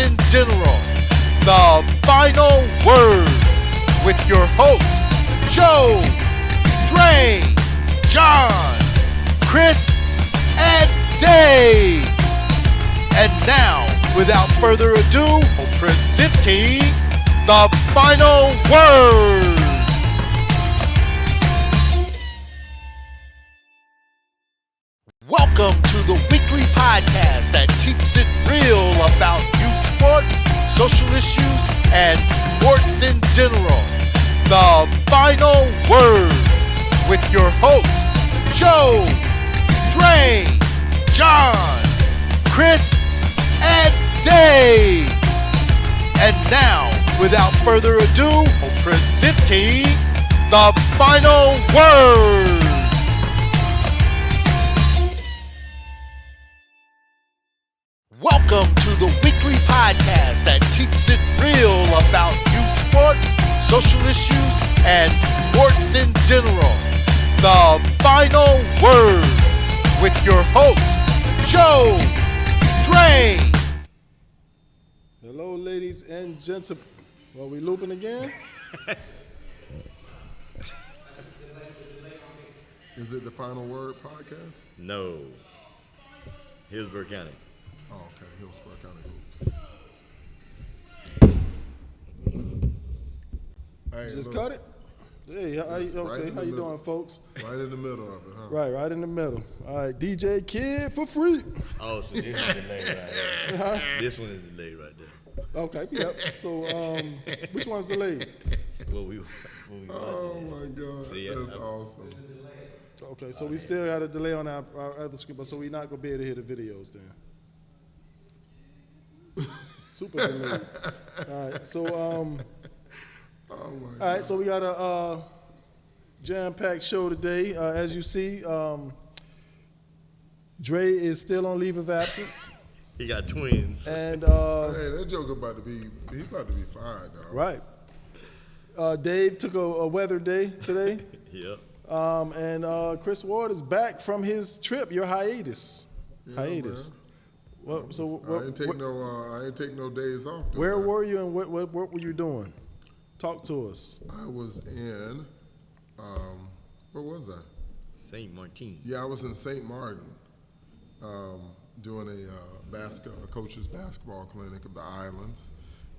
in general. The final word with your hosts, Joe, Dre, John, Chris, and Dave. And now, without further ado, presenting the final word. Welcome to the weekly podcast that keeps it real about youth sports, social issues, and sports in general. The final word with your hosts, Joe, Dre, John, Chris, and Dave. And now, without further ado, presenting the final word. Welcome to the weekly podcast that keeps it real about youth sports, social issues, and sports in general. The final word with your hosts, Joe, Dre. Hello, ladies and gentlemen. Are we looping again? Is it the Final Word podcast? No. Hillsborough County. Oh, okay. Hillsborough County Hoops. Hey, Just look, cut it? Hey, how you doing, folks? Right in the middle of it, huh? Right in the middle. All right, DJ Kid for free. Oh, so this is delayed right there. This one is delayed right there. Okay, yep. So, which one's delayed? What we Oh, my God. See, yeah, That's awesome. Okay, so we still got a delay on our other screen, but so we're not going to be able to hear the videos then. Super delayed. All right, so, all right, so we got a jam-packed show today. As you see, Dre is still on leave of absence. He got twins. And Hey, that joker about to be fired, dog. right. Dave took a weather day today. Yep. And Chris Ward is back from his trip, your hiatus. Yeah, hiatus. man. What, I ain't take no days off. where were you and what were you doing? Talk to us. I was in, where was I? St. Martin. Yeah, I was in St. Martin, doing a coach's basketball clinic of the islands.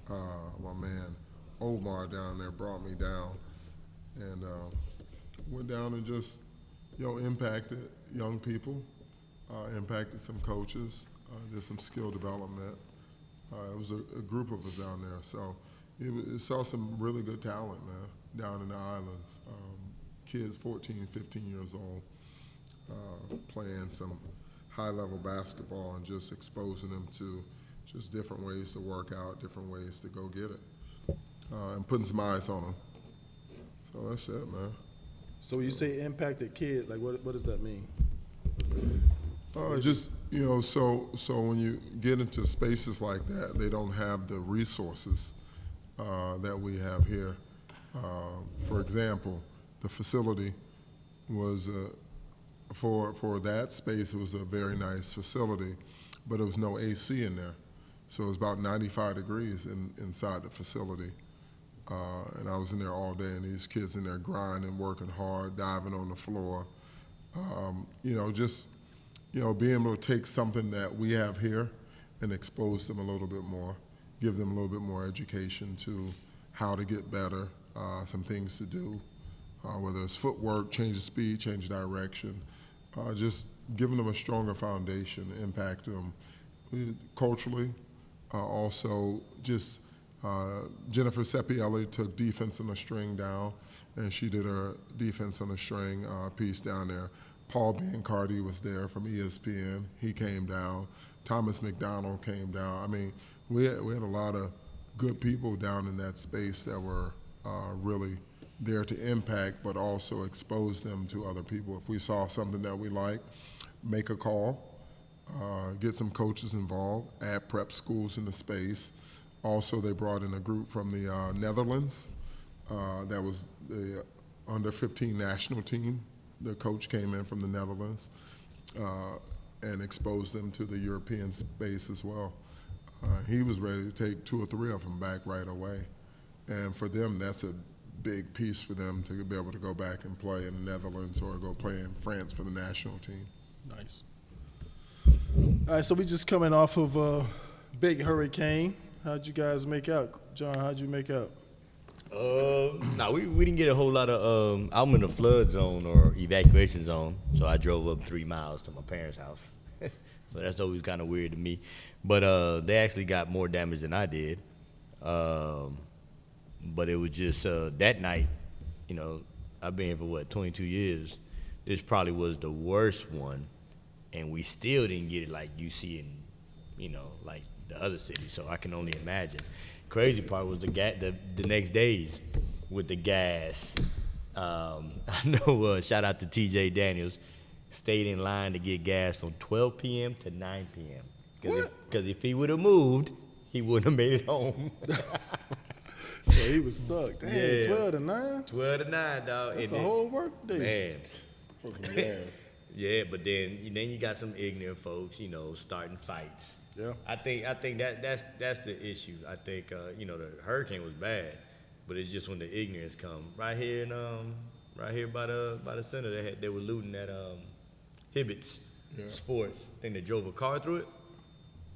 My man Omar down there brought me down, and went down and just, impacted young people, impacted some coaches, did some skill development. It was a group of us down there, so it saw some really good talent, man, down in the islands. Kids 14, 15 years old, playing some high-level basketball and just exposing them to just different ways to work out, different ways to go get it, and putting some eyes on them. So that's it, man. So you say impacted kids, like what does that mean? So when you get into spaces like that, they don't have the resources that we have here. For example, the facility was for that space. It was a very nice facility, but there was no AC in there, so it was about 95 degrees inside the facility. And I was in there all day, and these kids in there grinding, working hard, diving on the floor. Being able to take something that we have here and expose them a little bit more, give them a little bit more education to how to get better, some things to do, whether it's footwork, change of speed, change of direction, just giving them a stronger foundation, impact them culturally, also just Jennifer Seppielli took defense on the string down, and she did her defense on the string piece down there. Paul Biancardi was there from ESPN. He came down. Thomas McDonald came down. I mean, we had a lot of good people down in that space that were really there to impact, but also expose them to other people. If we saw something that we like, make a call, get some coaches involved, add prep schools in the space. Also, they brought in a group from the Netherlands that was the under-15 national team. The coach came in from the Netherlands and exposed them to the European space as well. He was ready to take 2 or 3 of them back right away. And for them, that's a big piece for them to be able to go back and play in the Netherlands or go play in France for the national team. Nice. All right, so we just coming off of a big hurricane. How'd you guys make out? John, how'd you make out? No, we didn't get a whole lot of. I'm in a flood zone or evacuation zone, so I drove up 3 miles to my parents' house. So that's always kind of weird to me. But they actually got more damage than I did. But it was just that night, you know, I've been here for 22 years. This probably was the worst one, and we still didn't get it like you see in, you know, like the other cities. So I can only imagine. Crazy part was the next days with the gas. I know. Shout out to T.J. Daniels, stayed in line to get gas from 12 p.m. to 9 p.m. Because if he would have moved, he wouldn't have made it home. So he was stuck. Dang, Yeah. 12 to 9? 12 to 9, dog. That's And a then- whole work day. Man. For some gas. Yeah, but then you got some ignorant folks, you know, starting fights. Yeah. I think that's the issue. I think you know, the hurricane was bad, but it's just when the ignorance come. Right here by the center, they were looting at Hibbett's Sports. I think they drove a car through it.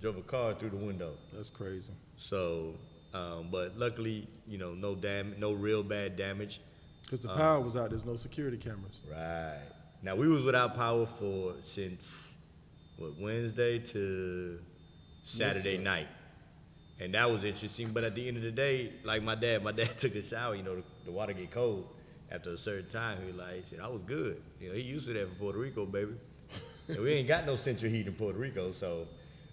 Drove a car through the window. That's crazy. So, but luckily, you know, no real bad damage. Because the power was out. There's no security cameras. Right. Now, we was without power since Wednesday to Saturday night. And that was interesting. But at the end of the day, like my dad took a shower, you know, the water get cold after a certain time. He was like, shit, I was good. You know, he used to that from Puerto Rico, baby. And we ain't got no central heat in Puerto Rico, so.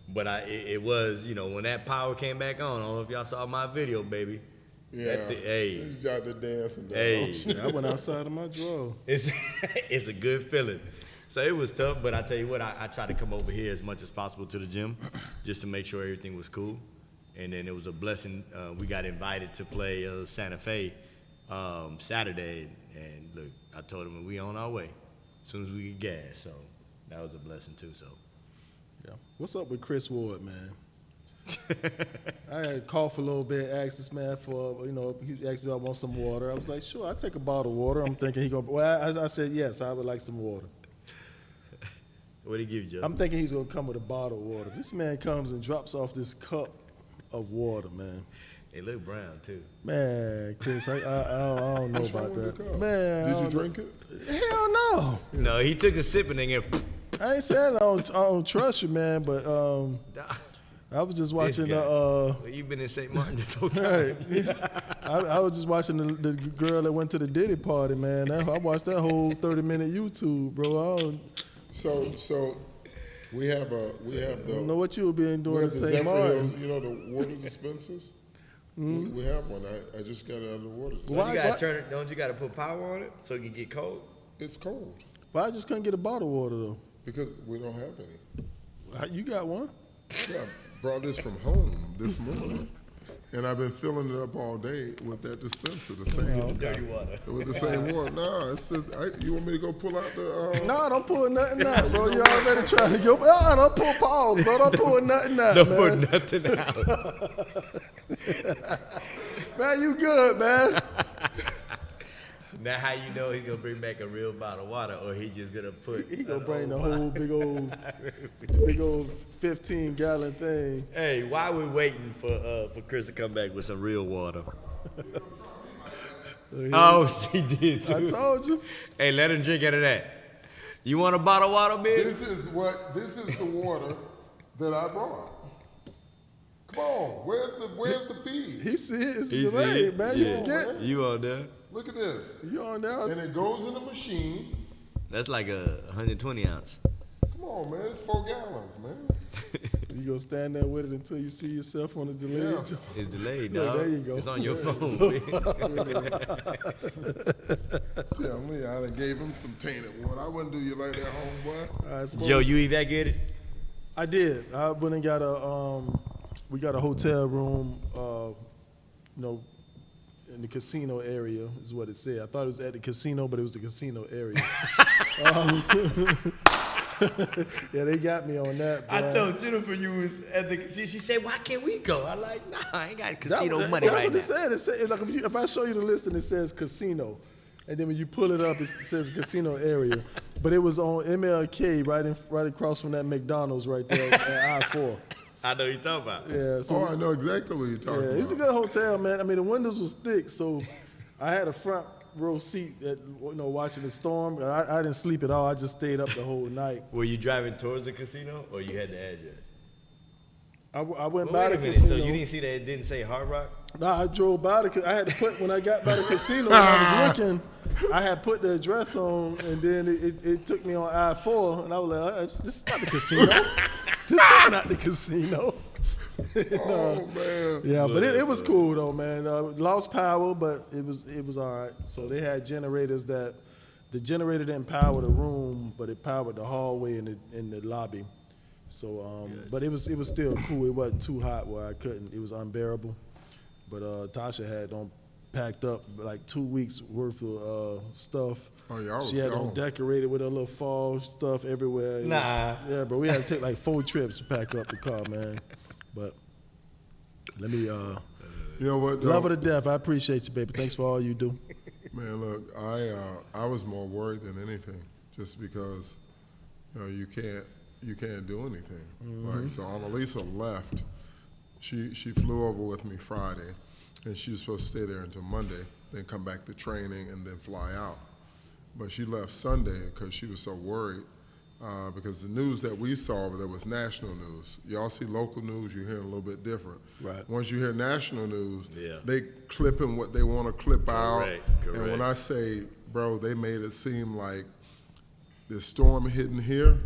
But it was, you know, when that power came back on, I don't know if y'all saw my video, baby. Yeah. Hey. He's out there dancing. Hey. I went outside of my drawer. It's a good feeling. So it was tough, but I tell you what, I tried to come over here as much as possible to the gym just to make sure everything was cool. And then it was a blessing. We got invited to play Santa Fe Saturday. And look, I told them we on our way as soon as we get gas. So that was a blessing too. So. Yeah. What's up with Chris Ward, man? I had to cough a little bit, asked this man for, you know, he asked me if I want some water. I was like, sure, I'll take a bottle of water. I'm thinking I said, yes, I would like some water. What did he give you, Joe? I'm thinking he's going to come with a bottle of water. This man comes and drops off this cup of water, man. It looked brown too. Man, Chris, I don't know What's wrong about with that. the cup? Man, Did you drink it? Hell no. No, he took a sip and then I ain't saying I don't trust you, man, but I was just watching guy. the. Well, you've been in St. Martin this whole time. Right. I was just watching the girl that went to the Diddy party, man. I watched that whole 30-minute YouTube, bro. So we have I the don't know what you were being we doing in have the St. Zephyr Martin. Hill, you know, the water dispensers. We have one. I just got it out of the water. So Why- you gotta why- turn it. Don't you gotta put power on it so it can get cold? It's cold But I just couldn't get a bottle of water though. because we don't have any. You got one? Yeah, I brought this from home this morning, and I've been filling it up all day with that dispenser, the same. Dirty water. With the same water. No, it's just, you want me to go pull out the? No, don't pull nothing out, bro. You already trying to go. Don't pull pause, bro. Don't pull nothing out, Don't man. put nothing out. Man, you good, man. Now, how you know he gonna bring back a real bottle of water, or he just gonna put? He gonna an bring the old whole big old 15-gallon thing. Hey, why we waiting for Chris to come back with some real water? Oh, she did too. I told you. Hey, let him drink out of that. You want a bottle of water, bitch? This is the water that I brought. Come on, where's the feed? He see it. It's He see delayed, it? man. Yeah. You forget. You on there? Look at this. You on there? And it goes in the machine. That's like a 120 ounce. Come on, man, it's 4 gallons, man. You gonna stand there with it until you see yourself on the delay. Yes. It's delayed, Look, dog. there you go. It's on your Yeah. phone. Tell me, I done gave him some tainted water. I wouldn't do you like that, homeboy. Joe, you evacuated? I did. I went and got we got a hotel room, in the casino area is what it said. I thought it was at the casino, but it was the casino area. Yeah, they got me on that. Bro. I told Jennifer you was at the casino. She said, "Why can't we go?" I like, "Nah, I ain't got casino money right now." That's what it said. Like if I show you the list and it says casino, and then when you pull it up, it says casino area. But it was on MLK, right across from that McDonald's right there at I-4. I know you're talking about. Yeah. So I know exactly what you're talking about. it's a good hotel, man. I mean, the windows was thick, so I had a front row seat watching the storm. I didn't sleep at all. I just stayed up the whole night. Were you driving towards the casino, or you had the address? I went Well, by wait the a minute. casino. So you didn't see that it didn't say Hard Rock? No, I drove by I had to put, when I got by the casino, when I was looking, I had put the address on, and then it took me on I-4, and I was like, this is not the casino. This is not the casino. Oh man. Yeah, but it was cool though, man. Lost power, but it was all right. So they had generators the generator didn't power the room, but it powered the hallway in the lobby. So, but it was still cool. It wasn't too hot where I couldn't. It was unbearable. But Tasha had packed up like 2 weeks worth of stuff. Oh, y'all was She had gone. decorated with her little fall stuff everywhere. Yeah, but we had to take like 4 trips to pack up the car, man. But let me You know what? Though? love her to death. I appreciate you, baby. Thanks for all you do. Man, look, I was more worried than anything, just because you can't do anything. Like, so Annalisa left. She flew over with me Friday, and she was supposed to stay there until Monday, then come back to training and then fly out. But she left Sunday because she was so worried. Because the news that we saw, there was national news. Y'all see local news, you hear a little bit different. Right. Once you hear national news, Yeah. they clipping what they want to clip out. Correct. And when I say, bro, they made it seem like the storm hitting here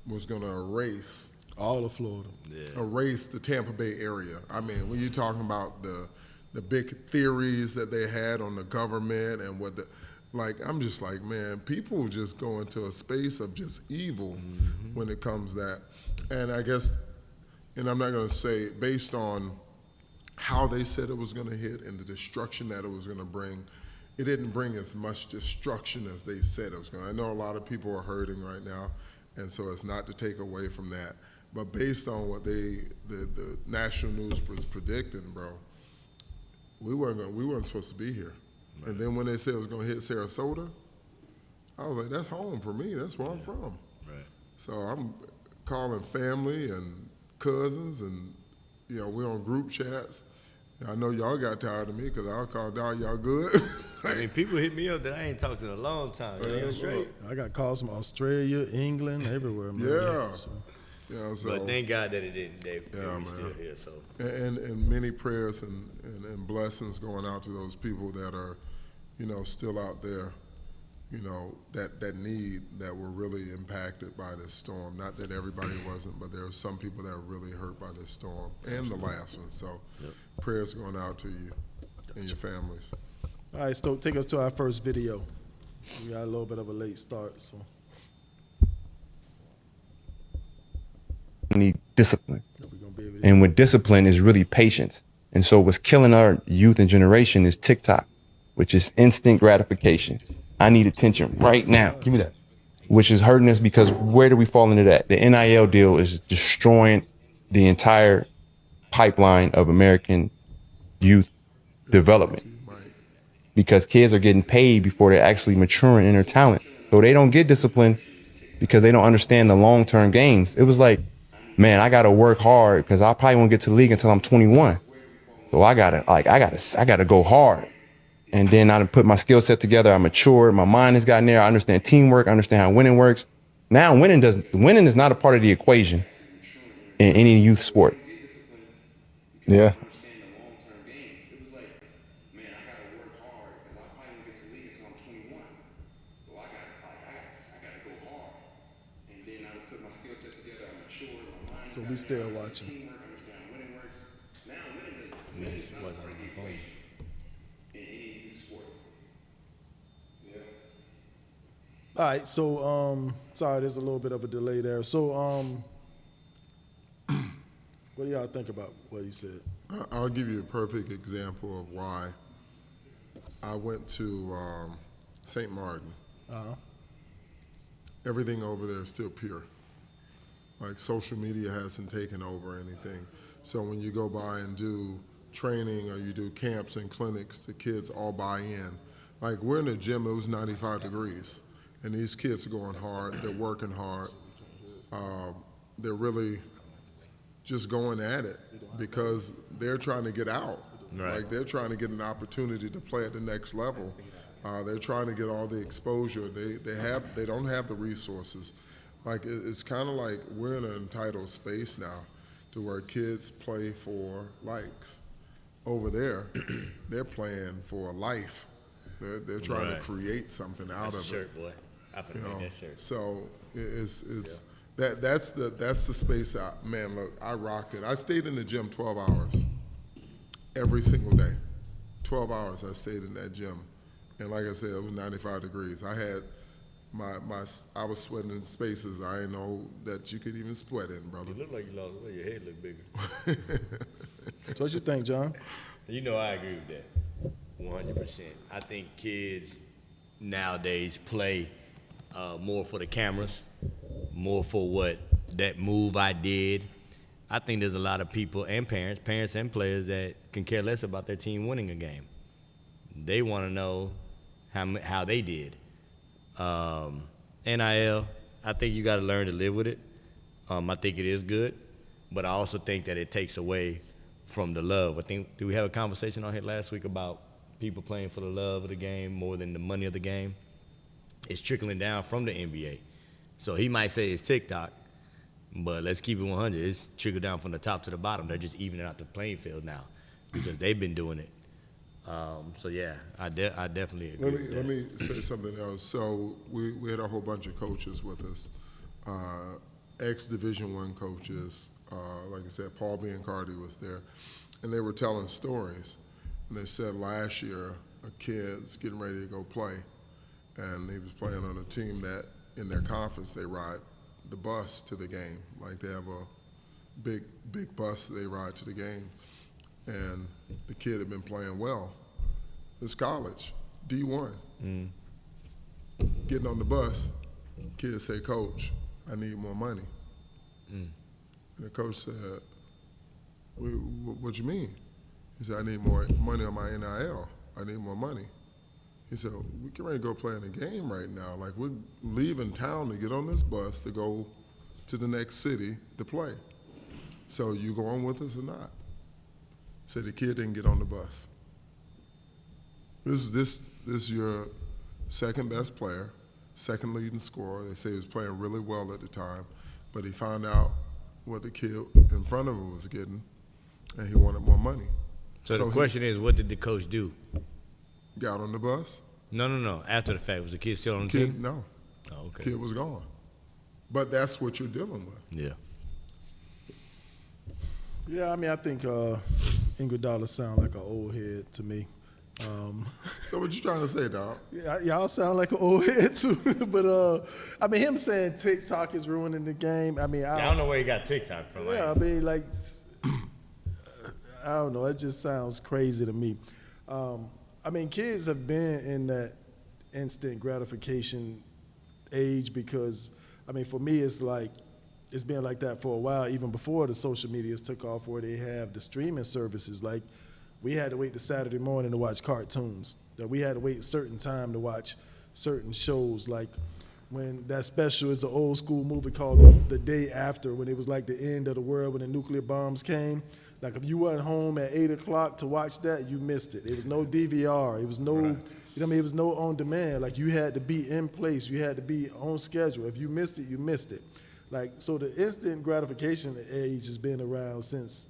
was going to erase All of Florida. erase the Tampa Bay area. I mean, when you're talking about the big theories that they had on the government and what I'm just like, man, people just go into a space of just evil when it comes to that. And I guess, and I'm not going to say based on how they said it was going to hit and the destruction that it was going to bring, it didn't bring as much destruction as they said it was going to. I know a lot of people are hurting right now, and so it's not to take away from that. But based on what the national news was predicting, bro, we weren't supposed to be here. Right. And then when they said it was going to hit Sarasota, I was like, that's home for me. That's where I'm from. Right. So I'm calling family and cousins, and we're on group chats. I know y'all got tired of me because I'll call down, y'all good? I mean, people hit me up that I ain't talked in a long time. You straight? I got calls from Australia, England, everywhere, man. Yeah. So. Yeah, so, But thank God that it didn't. We're still here. So. And many prayers and blessings going out to those people that are, still out there, that need, that were really impacted by this storm. Not that everybody wasn't, but there are some people that are really hurt by this storm, and the last one. So prayers going out to you and your families. All right, so take us to our first video. We got a little bit of a late start, so. Need discipline. And with discipline is really patience. And so what's killing our youth and generation is TikTok, which is instant gratification. I need attention right now. Give me that. Which is hurting us because where do we fall into that? The NIL deal is destroying the entire pipeline of American youth development because kids are getting paid before they're actually maturing in their talent. So they don't get discipline because they don't understand the long-term games. It was like, man, I gotta work hard because I probably won't get to the league until I'm 21. So I gotta go hard. And then I put my skill set together. I matured. My mind has gotten there. I understand teamwork. I understand how winning works. Now winning is not a part of the equation in any youth sport. Yeah. So we still watching. All right, so sorry, there's a little bit of a delay there. So what do y'all think about what he said? I'll give you a perfect example of why. I went to St. Martin. Uh-huh. Everything over there is still pure. Like social media hasn't taken over anything. So when you go by and do training or you do camps and clinics, the kids all buy in. Like we're in a gym, it was 95 degrees. And these kids are going hard, they're working hard. They're really just going at it because they're trying to get out. Right. Like they're trying to get an opportunity to play at the next level. They're trying to get all the exposure. They don't have the resources. Like it's kind of like we're in an entitled space now to where kids play for likes. Over there, they're playing for life. They're trying to create something out That's of a shirt, it. boy. I put that shirt. So that's the space. Man, look, I rocked it. I stayed in the gym 12 hours every single day. 12 hours I stayed in that gym, and like I said, it was 95 degrees. I had I was sweating in spaces I didn't know that you could even sweat in, brother. You look like you lost weight. Your head look bigger. So what you think, John? You know I agree with that, 100%. I think kids nowadays play more for the cameras, more for what that move I did. I think there's a lot of people and parents and players that can care less about their team winning a game. They want to know how they did. NIL, I think you got to learn to live with it. I think it is good, but I also think that it takes away from the love. I think, did we have a conversation on here last week about people playing for the love of the game more than the money of the game? It's trickling down from the NBA. So he might say it's TikTok, but let's keep it 100. It's trickled down from the top to the bottom. They're just evening out the playing field now because they've been doing it. So yeah, I definitely agree with that. Let me say something else. So we had a whole bunch of coaches with us, ex-Division I coaches. Like I said, Paul Biancardi was there, and they were telling stories. And they said last year a kid's getting ready to go play, and he was playing on a team that in their conference they ride the bus to the game. Like they have a big bus they ride to the game. And the kid had been playing well. It's college, D1. Getting on the bus, kid say, "Coach, I need more money." And the coach said, "What you mean?" He said, "I need more money on my NIL. I need more money." He said, "We can ready to go play in a game right now. Like we're leaving town to get on this bus to go to the next city to play. So you going with us or not?" So the kid didn't get on the bus. This is your second best player, second leading scorer. They say he was playing really well at the time, but he found out what the kid in front of him was getting, and he wanted more money. So the question is, what did the coach do? Got on the bus. No. After the fact, was the kid still on the team? No. Oh, okay. Kid was gone. But that's what you're dealing with. Yeah. Yeah, I mean, I think Iguodala sound like an old head to me. So what you trying to say, dog? Yeah, y'all sound like an old head too. But I mean, him saying TikTok is ruining the game. I mean, I don't know where he got TikTok from. Yeah, I mean, like, I don't know. It just sounds crazy to me. I mean, kids have been in that instant gratification age because, I mean, for me, it's like, it's been like that for a while, even before the social medias took off, where they have the streaming services. Like, we had to wait to Saturday morning to watch cartoons. That we had to wait a certain time to watch certain shows. Like, when that special is an old school movie called The Day After, when it was like the end of the world when the nuclear bombs came. Like, if you weren't home at 8 o'clock to watch that, you missed it. It was no DVR. It was no, you know what I mean? It was no on demand. Like, you had to be in place. You had to be on schedule. If you missed it, you missed it. Like, so the instant gratification age has been around since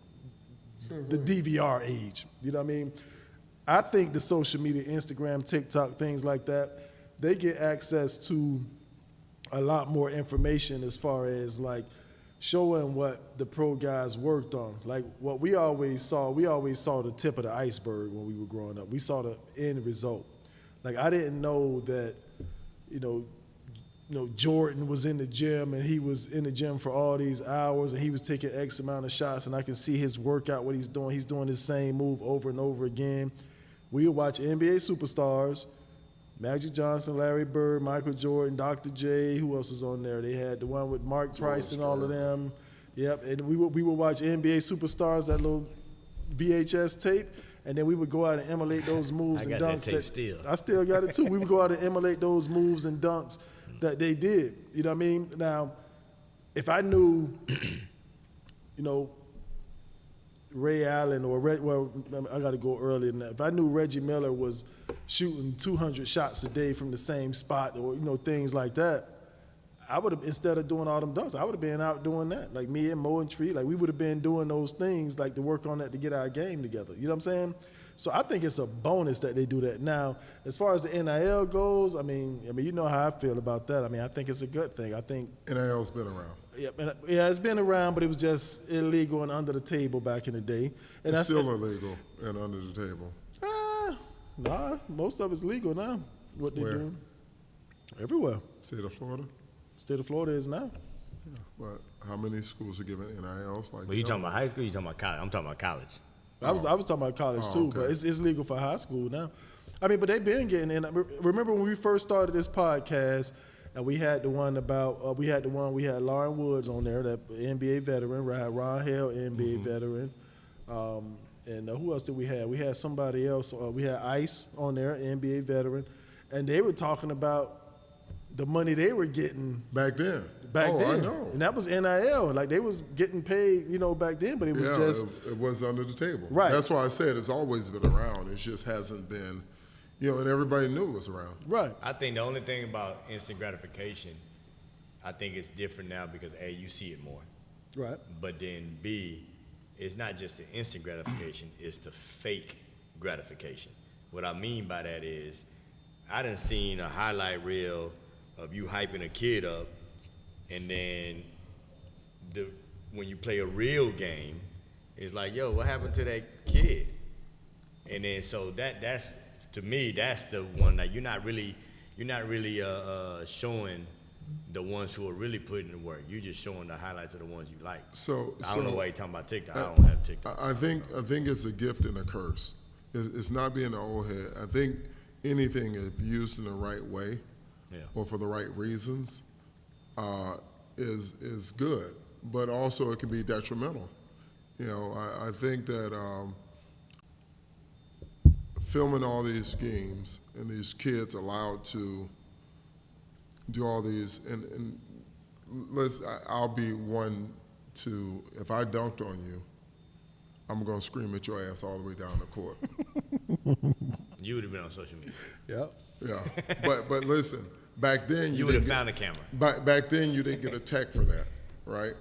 the DVR age. You know what I mean? I think the social media, Instagram, TikTok, things like that, they get access to a lot more information as far as like showing what the pro guys worked on. Like what we always saw the tip of the iceberg when we were growing up. We saw the end result. Like I didn't know that, you know, Jordan was in the gym and he was in the gym for all these hours and he was taking X amount of shots and I can see his workout, what he's doing. He's doing the same move over and over again. We would watch NBA superstars Magic Johnson, Larry Bird, Michael Jordan, Dr. J. Who else was on there? They had the one with Mark Price and all of them. Yep, and we would watch NBA Superstars, that little VHS tape, and then we would go out and emulate those moves I and got dunks. that tape still. I still got it too. We would go out and emulate those moves and dunks that they did. You know what I mean? Now, if I knew, Ray Allen or I got to go earlier than that. If I knew Reggie Miller was shooting 200 shots a day from the same spot, or things like that, I would have, instead of doing all them dunks, I would have been out doing that. Like me and Mo and Tree, like we would have been doing those things, like to work on that to get our game together. You know what I'm saying? So I think it's a bonus that they do that. Now, as far as the NIL goes, I mean, you know how I feel about that. I mean, I think it's a good thing. I think NIL's been around. Yeah, it's been around, but it was just illegal and under the table back in the day. And It's still illegal and under the table. Nah, most of it's legal now. What they're Where? doing everywhere. State of Florida? State of Florida is now. Yeah. But how many schools are giving NILs like But you that? talking about high school? You talking about college? I'm talking about college. I was talking about college too, okay. but it's legal for high school now. I mean, but they've been getting in. Remember when we first started this podcast, and we had the one about we had Lauren Woods on there, that NBA veteran, right? Ron Hale, NBA veteran. And who else did we have? We had somebody else. We had Ice on there, NBA veteran, and they were talking about the money they were getting Back then. back Oh, then, I know. and that was NIL. Like they was getting paid, back then, but it was just it was under the table. Right. That's why I said it's always been around. It just hasn't been, and everybody knew it was around. right. I think the only thing about instant gratification, I think it's different now because A, you see it more. Right. But then B, it's not just the instant gratification, it's the fake gratification. What I mean by that is, I done seen a highlight reel of you hyping a kid up, and then when you play a real game, it's like, yo, what happened to that kid? And then so that's to me, that's the one that you're not really showing the ones who are really putting in the work. You're just showing the highlights of the ones you like. So I don't know why you're talking about TikTok. I don't have TikTok. I think it's a gift and a curse. It's not being an old head. I think anything, if used in the right way, or for the right reasons, is good. But also it can be detrimental. I think that filming all these games and these kids allowed to do all these, and I'll be one to, if I dunked on you, I'm gonna scream at your ass all the way down the court. You would have been on social media. Yep. Yeah, but listen, back then You would have found a camera. Back then you didn't get a tech for that, right?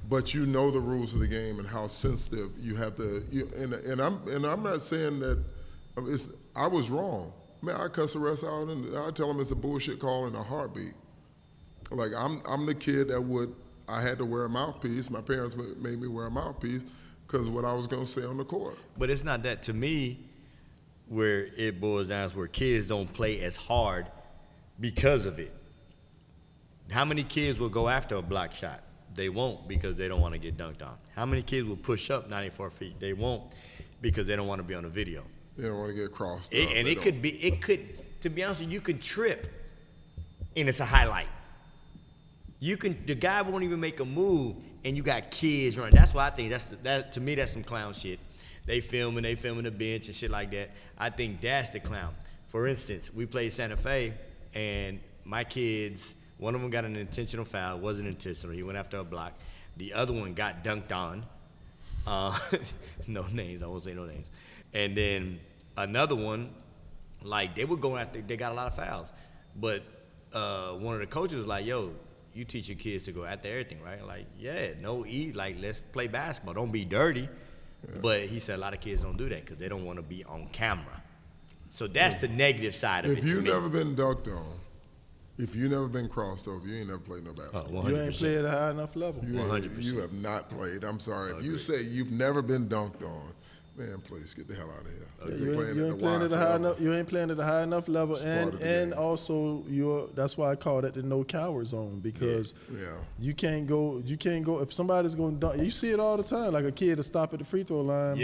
But you know the rules of the game and how sensitive you have to. And I'm not saying that I was wrong. Man, I cuss the rest out and I tell them it's a bullshit call in a heartbeat. Like I'm the kid that I had to wear a mouthpiece. My parents made me wear a mouthpiece because of what I was gonna say on the court. But it's not that, to me, where it boils down is where kids don't play as hard because of it. How many kids will go after a block shot? They won't, because they don't want to get dunked on. How many kids will push up 94 feet? They won't, because they don't want to be on the video. They don't want to get crossed up. And it could, to be honest with you, you could trip, and it's a highlight. The guy won't even make a move, and you got kids running. That's why I think to me, that's some clown shit. They filming the bench and shit like that. I think that's the clown. For instance, we played Santa Fe, and my kids, one of them got an intentional foul. It wasn't intentional. He went after a block. The other one got dunked on. No names. I won't say no names. And then another one, like, they would go after. They got a lot of fouls, but one of the coaches was like, "Yo, you teach your kids to go after everything, right?" Like, yeah, no ease. Like, let's play basketball. Don't be dirty. Yeah. But he said a lot of kids don't do that because they don't want to be on camera. So that's the negative side of it. If you've never been dunked on, if you've never been crossed over, you ain't never played no basketball. You ain't played at a high enough level. 100%. You have not played. I'm sorry. 100%. If you say you've never been dunked on, Man, please get the hell out of here. Yeah, You've been you ain't playing at a high enough. You ain't playing at a high enough level, It's part of the game. also that's why I call it the no coward zone, because you can't go. If somebody's going to dunk, you see it all the time. Like a kid to stop at the free throw line,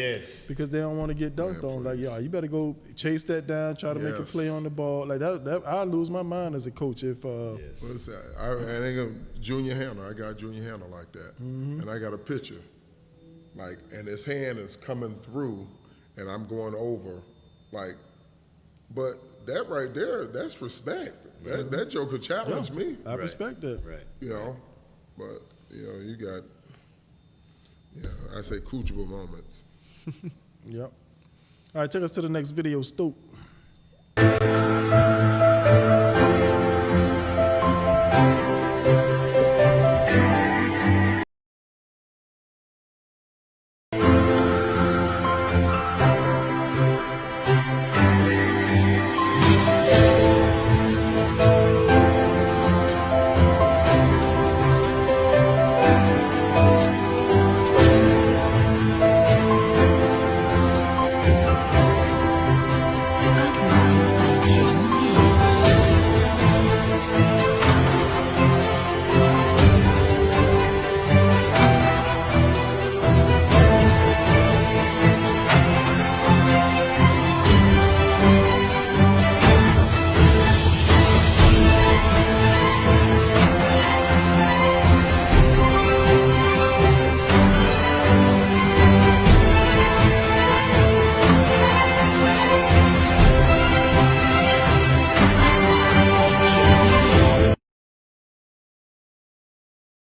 because they don't want to get dunked on. Like, you better go chase that down, try to make a play on the ball. Like that I lose my mind as a coach if. What's that? I ain't gonna Junior Hanna. I got Junior Hanna like that, and I got a picture. Like, and his hand is coming through, and I'm going over, like, but that right there, that's respect. That joker challenged me. I respect that. Right. You know, but, you know, you got, I say coachable moments. Yep. All right, take us to the next video, Stoop.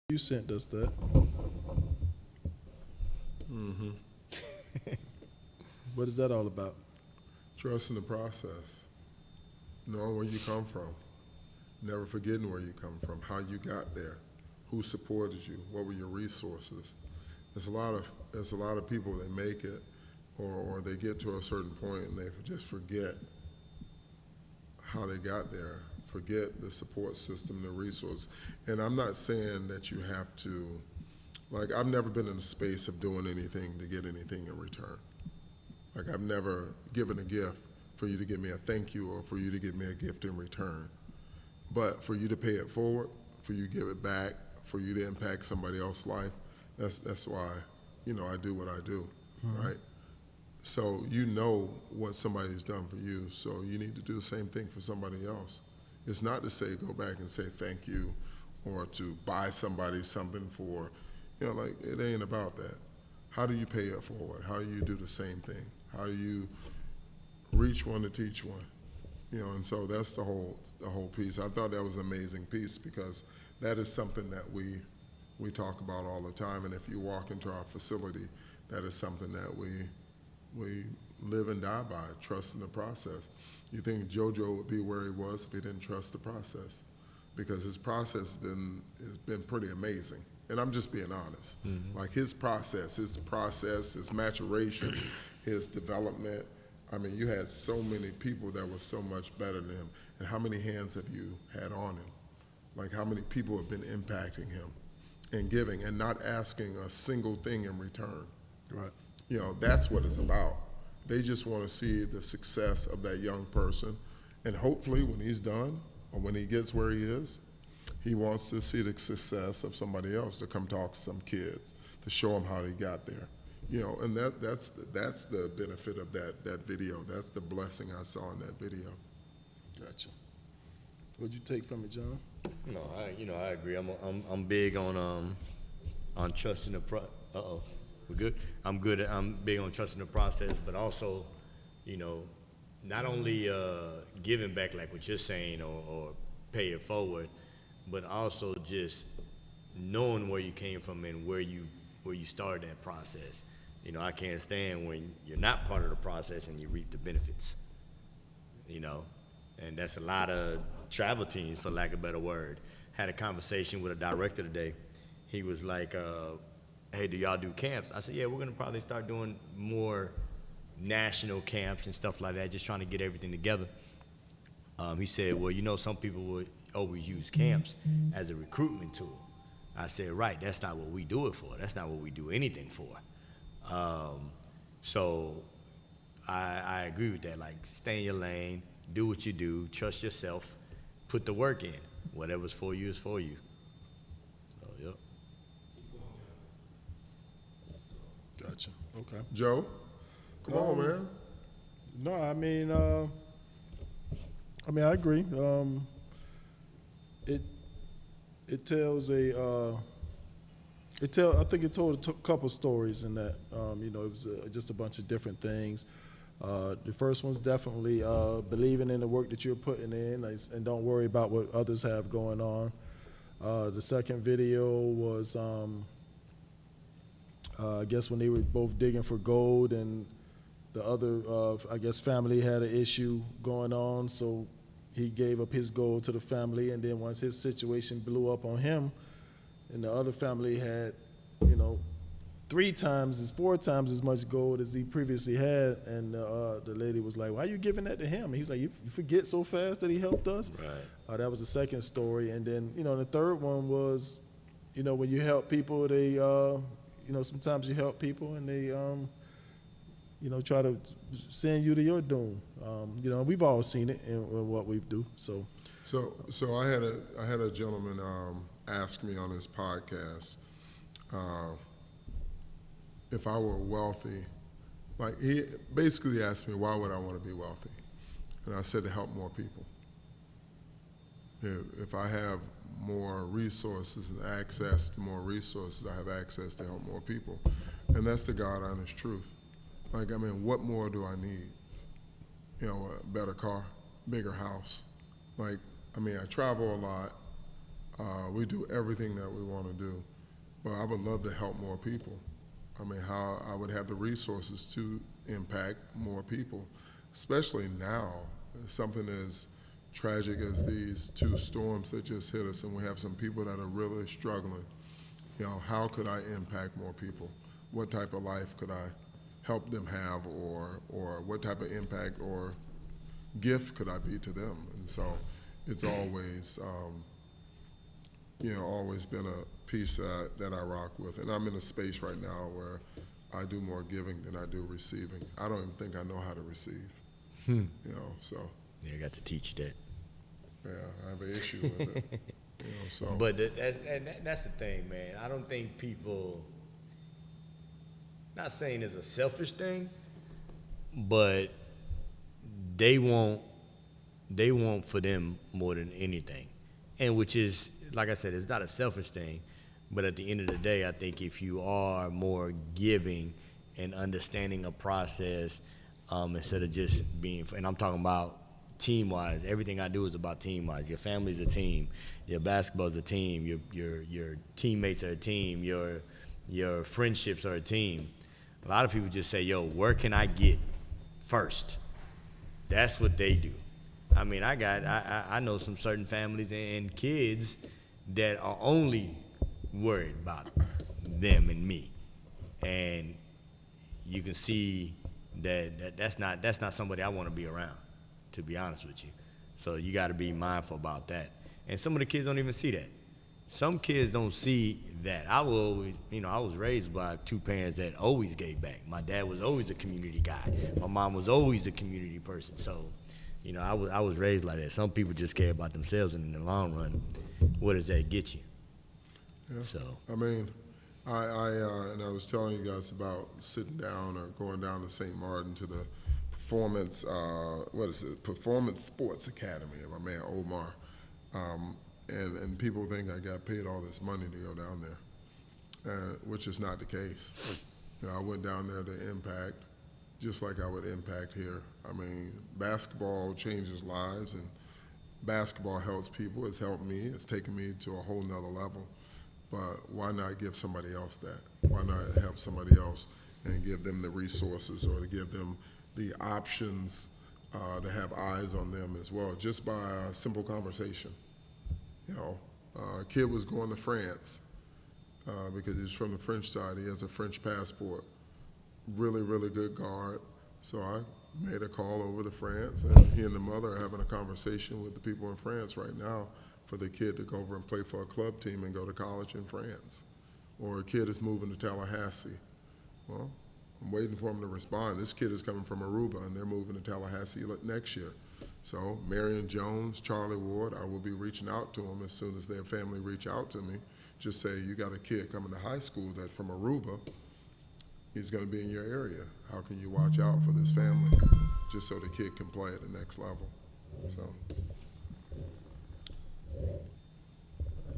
You sent us that. What is that all about? Trusting the process, knowing where you come from, never forgetting where you come from, how you got there, who supported you, what were your resources. There's a lot of people that make it, or they get to a certain point and they just forget how they got there, forget the support system, the resource. And I'm not saying that you have to, like, I've never been in a space of doing anything to get anything in return. Like, I've never given a gift for you to give me a thank you or for you to give me a gift in return. But for you to pay it forward, for you to give it back, for you to impact somebody else's life, that's why, you know, I do what I do, right? So you know what somebody's done for you, so you need to do the same thing for somebody else. It's not to say go back and say thank you or to buy somebody something for, you know, like, it ain't about that. How do you pay it forward? How do you do the same thing? How do you reach one to teach one? You know, and so that's the whole piece. I thought that was an amazing piece because that is something that we talk about all the time, and if you walk into our facility, that is something that we live and die by, trusting the process. You think JoJo would be where he was if he didn't trust the process? Because his process has been pretty amazing. And I'm just being honest. Like his process, his maturation, his development. I mean, you had so many people that were so much better than him. And how many hands have you had on him? Like, how many people have been impacting him and giving and not asking a single thing in return? Right. You know, that's what it's about. They just want to see the success of that young person. And hopefully when he's done or when he gets where he is, he wants to see the success of somebody else to come talk to some kids, to show them how they got there. You know, and that's the benefit of that video. That's the blessing I saw in that video. Gotcha. What'd you take from it, John? No, I agree. I'm big on trusting the we're good. I'm big on trusting the process, but also, you know, not only giving back like what you're saying or pay it forward, but also just knowing where you came from and where you started that process. You know, I can't stand when you're not part of the process and you reap the benefits. You know, and that's a lot of travel teams, for lack of a better word. Had a conversation with a director today. He was like, hey, do y'all do camps? I said, yeah, we're gonna probably start doing more national camps and stuff like that, just trying to get everything together. He said, well, you know, some people would always use camps as a recruitment tool. I said, right, that's not what we do it for. That's not what we do anything for. So I agree with that. Like, stay in your lane, do what you do, trust yourself, put the work in. Whatever's for you is for you. So, yep. Gotcha. Okay. Joe, come on, man. No, I agree. It tells I think it told a couple stories in that. It was just a bunch of different things. The first one's definitely believing in the work that you're putting in, and don't worry about what others have going on. The second video was, I guess, when they were both digging for gold, and the other, I guess, family had an issue going on, so he gave up his gold to the family, and then once his situation blew up on him, and the other family had, 4 times as much gold as he previously had, and the lady was like, "Why are you giving that to him?" And he was like, "You forget so fast that he helped us." Right. That was the second story, and then the third one was, when you help people, they, sometimes you help people and they, try to send you to your doom. We've all seen it in what we do. So I had a gentleman ask me on his podcast if I were wealthy. Like, he basically asked me, why would I want to be wealthy? And I said, to help more people. If I have more resources and access to more resources, I have access to help more people. And that's the God honest truth. Like, what more do I need? A better car, bigger house. Like, I travel a lot. We do everything that we want to do. But I would love to help more people. How I would have the resources to impact more people, especially now. Something as tragic as these 2 storms that just hit us, and we have some people that are really struggling. How could I impact more people? What type of life could I help them have, or what type of impact or gift could I be to them? And so it's always, always been a piece that I rock with. And I'm in a space right now where I do more giving than I do receiving. I don't even think I know how to receive. So. Yeah, I got to teach you that. Yeah, I have an issue with it. So. But that's the thing, man. I don't think people, not saying it's a selfish thing, but they want for them more than anything. And which is, like I said, it's not a selfish thing, but at the end of the day, I think if you are more giving and understanding a process, instead of just being, and I'm talking about team-wise, everything I do is about team-wise. Your family's a team, your basketball's a team, your teammates are a team, your friendships are a team. A lot of people just say, "Yo, where can I get first?" That's what they do. I know some certain families and kids that are only worried about them and me, and you can see that's not somebody I want to be around, to be honest with you. So you got to be mindful about that. And some of the kids don't even see that. Some kids don't see that. I was raised by 2 parents that always gave back. My dad was always a community guy. My mom was always the community person. So, I was raised like that. Some people just care about themselves, and in the long run, what does that get you? Yeah. So. I was telling you guys about sitting down or going down to St. Martin to the Performance Sports Academy of my man Omar. And people think I got paid all this money to go down there, which is not the case. I went down there to impact, just like I would impact here. Basketball changes lives, and basketball helps people. It's helped me. It's taken me to a whole nother level. But why not give somebody else that? Why not help somebody else and give them the resources, or to give them the options to have eyes on them as well, just by a simple conversation. A kid was going to France because he's from the French side. He has a French passport. Really, really good guard. So I made a call over to France, and he and the mother are having a conversation with the people in France right now for the kid to go over and play for a club team and go to college in France. Or a kid is moving to Tallahassee. Well, I'm waiting for them to respond. This kid is coming from Aruba, and they're moving to Tallahassee next year. So Marion Jones, Charlie Ward, I will be reaching out to them as soon as their family reach out to me. Just say, you got a kid coming to high school that's from Aruba. He's going to be in your area. How can you watch out for this family? Just so the kid can play at the next level. So.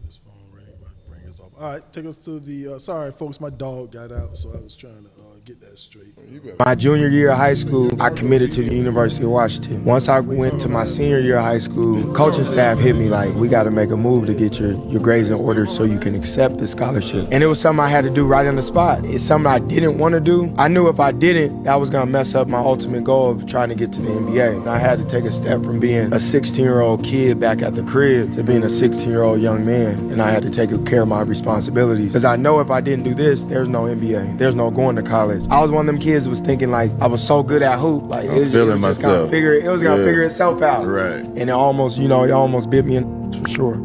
This phone ring us off. All right, take us to the. Sorry, folks, my dog got out, so I was trying to get that straight. My junior year of high school, I committed to the University of Washington. Once I went to my senior year of high school, coaching staff hit me like, we got to make a move to get your grades in order so you can accept the scholarship. And it was something I had to do right on the spot. It's something I didn't want to do. I knew if I didn't, that was going to mess up my ultimate goal of trying to get to the NBA. And I had to take a step from being a 16-year-old kid back at the crib to being a 16-year-old young man. And I had to take care of my responsibilities. Because I know if I didn't do this, there's no NBA. There's no going to college. I was one of them kids who was thinking like I was so good at hoop, like it was gonna figure itself out. Right. And it almost, it almost bit me in for sure.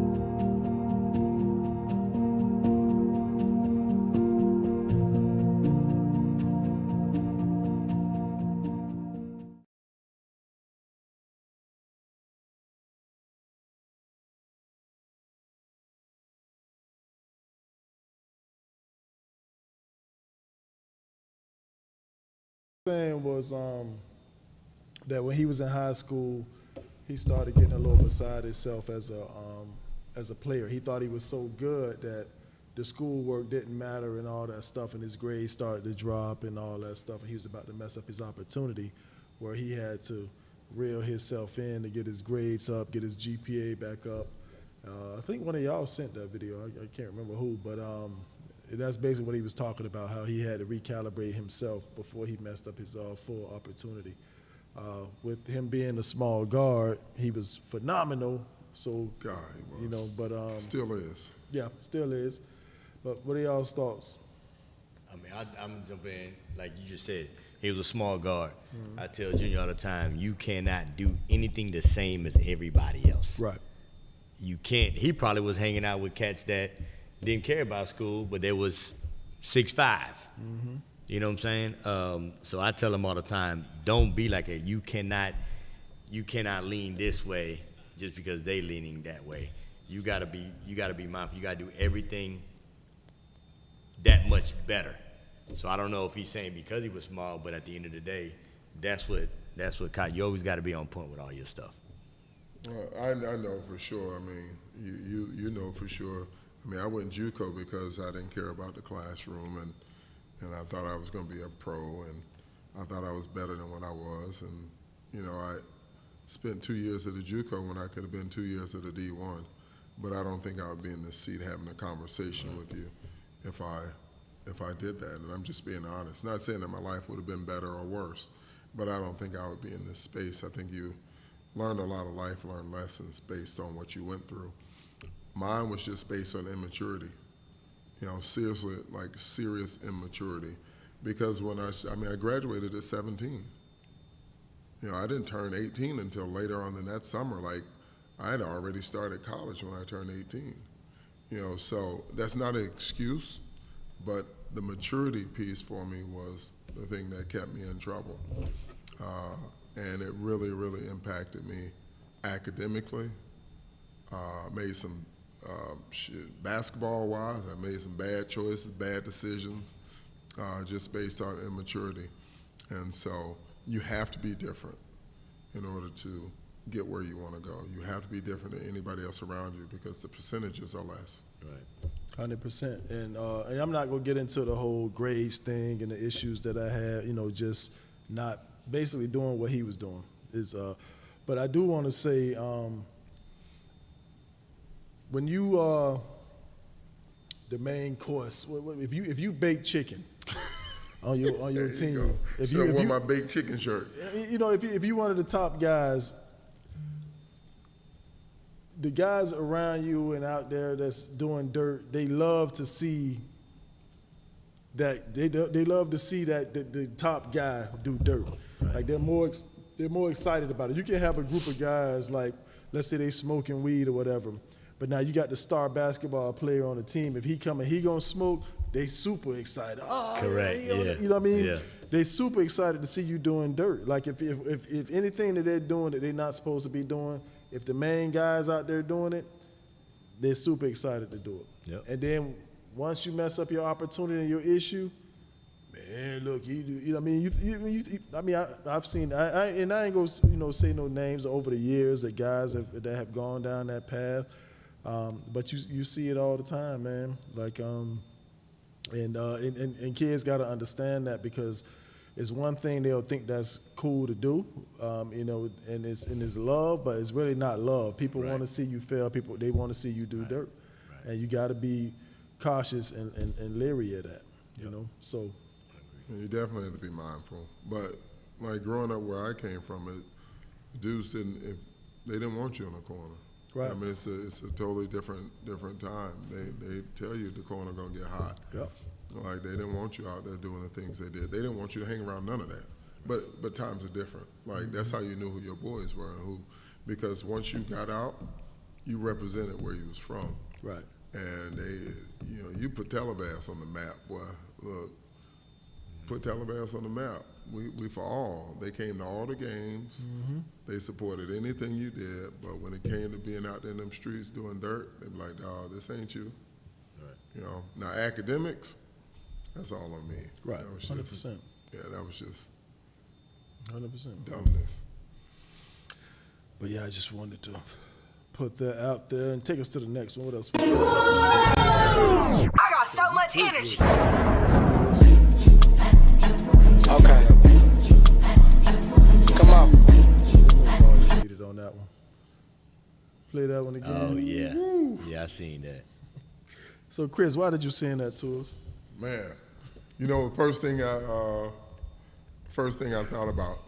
Saying was that when he was in high school, he started getting a little beside himself as a player. He thought he was so good that the schoolwork didn't matter and all that stuff, and his grades started to drop and all that stuff, and he was about to mess up his opportunity where he had to reel himself in to get his grades up, get his GPA back up. I think one of y'all sent that video. I can't remember who, but that's basically what he was talking about, how he had to recalibrate himself before he messed up his full opportunity. With him being a small guard, he was phenomenal. So, God, he was. but Still is. Yeah, still is. But what are y'all's thoughts? I mean, I'm gonna jump in. Like you just said, he was a small guard. Mm-hmm. I tell Junior all the time, you cannot do anything the same as everybody else. Right. You can't. He probably was hanging out with cats that didn't care about school, but they was 6'5". Mm-hmm. You know what I'm saying? So I tell him all the time, don't be like that. You cannot lean this way just because they leaning that way. You gotta be mindful. You gotta do everything that much better. So I don't know if he's saying because he was small, but at the end of the day, that's what you always got to be on point with all your stuff. Well, I know for sure. I mean, you know for sure. I mean, I went JUCO because I didn't care about the classroom, and I thought I was going to be a pro, and I thought I was better than what I was. And, I spent 2 years at the JUCO when I could have been 2 years at the D1. But I don't think I would be in this seat having a conversation with you if I did that. And I'm just being honest. Not saying that my life would have been better or worse, but I don't think I would be in this space. I think you learned a lot of learned lessons based on what you went through. Mine was just based on immaturity, seriously, like serious immaturity. Because when I graduated at 17. I didn't turn 18 until later on in that summer. Like, I had already started college when I turned 18. So that's not an excuse, but the maturity piece for me was the thing that kept me in trouble. And it really, really impacted me academically. Made some basketball-wise, I made some bad choices, bad decisions, just based on immaturity. And so you have to be different in order to get where you want to go. You have to be different than anybody else around you because the percentages are less. Right. 100%. And I'm not going to get into the whole grades thing and the issues that I had, just not basically doing what he was doing. But I do want to say, when you the main course, if you bake chicken on your team, if you wore my baked chicken shirt, if you one of the top guys, the guys around you and out there that's doing dirt, they love to see that they love to see that the top guy do dirt. Right. Like they're more excited about it. You can have a group of guys like, let's say they smoking weed or whatever, But now you got the star basketball player on the team. If he gonna smoke, they super excited. Oh, Correct, yeah. yeah. You know what I mean? Yeah. They super excited to see you doing dirt. Like if anything that they're doing that they're not supposed to be doing, if the main guys out there doing it, they're super excited to do it. Yep. And then once you mess up your opportunity and your issue, man, look, you do. You know what I mean? I've seen. I ain't gonna say no names over the years that guys that have gone down that path. But you see it all the time, man. Like and kids got to understand that, because it's one thing they'll think that's cool to do, and it's love, but it's really not love. People want to see you fail. They want to see you do dirt, and you got to be cautious and leery of that. You know, so. You definitely have to be mindful. But like growing up where I came from, dudes they didn't want you in the corner. Right. I mean, it's a totally different time. They tell you the corner gonna get hot. Yep. Like they didn't want you out there doing the things they did. They didn't want you to hang around none of that. But times are different. Like that's how you knew who your boys were and because once you got out, you represented where you was from. Right. And you put Talibass on the map. Boy, look, put Talibass on the map. We for all. They came to all the games. Mm-hmm. They supported anything you did. But when it came to being out there in them streets doing dirt, they be like, "Dawg, this ain't you." Right. Now academics, that's all on me. Right. 100%. Yeah, that was just 100% dumbness. But yeah, I just wanted to put that out there and take us to the next one. What else? I got so much energy. Okay. Come on. Needed on that one. Play that one again. Oh yeah. Woo. Yeah, I seen that. So Chris, why did you send that to us? Man, first thing I thought about,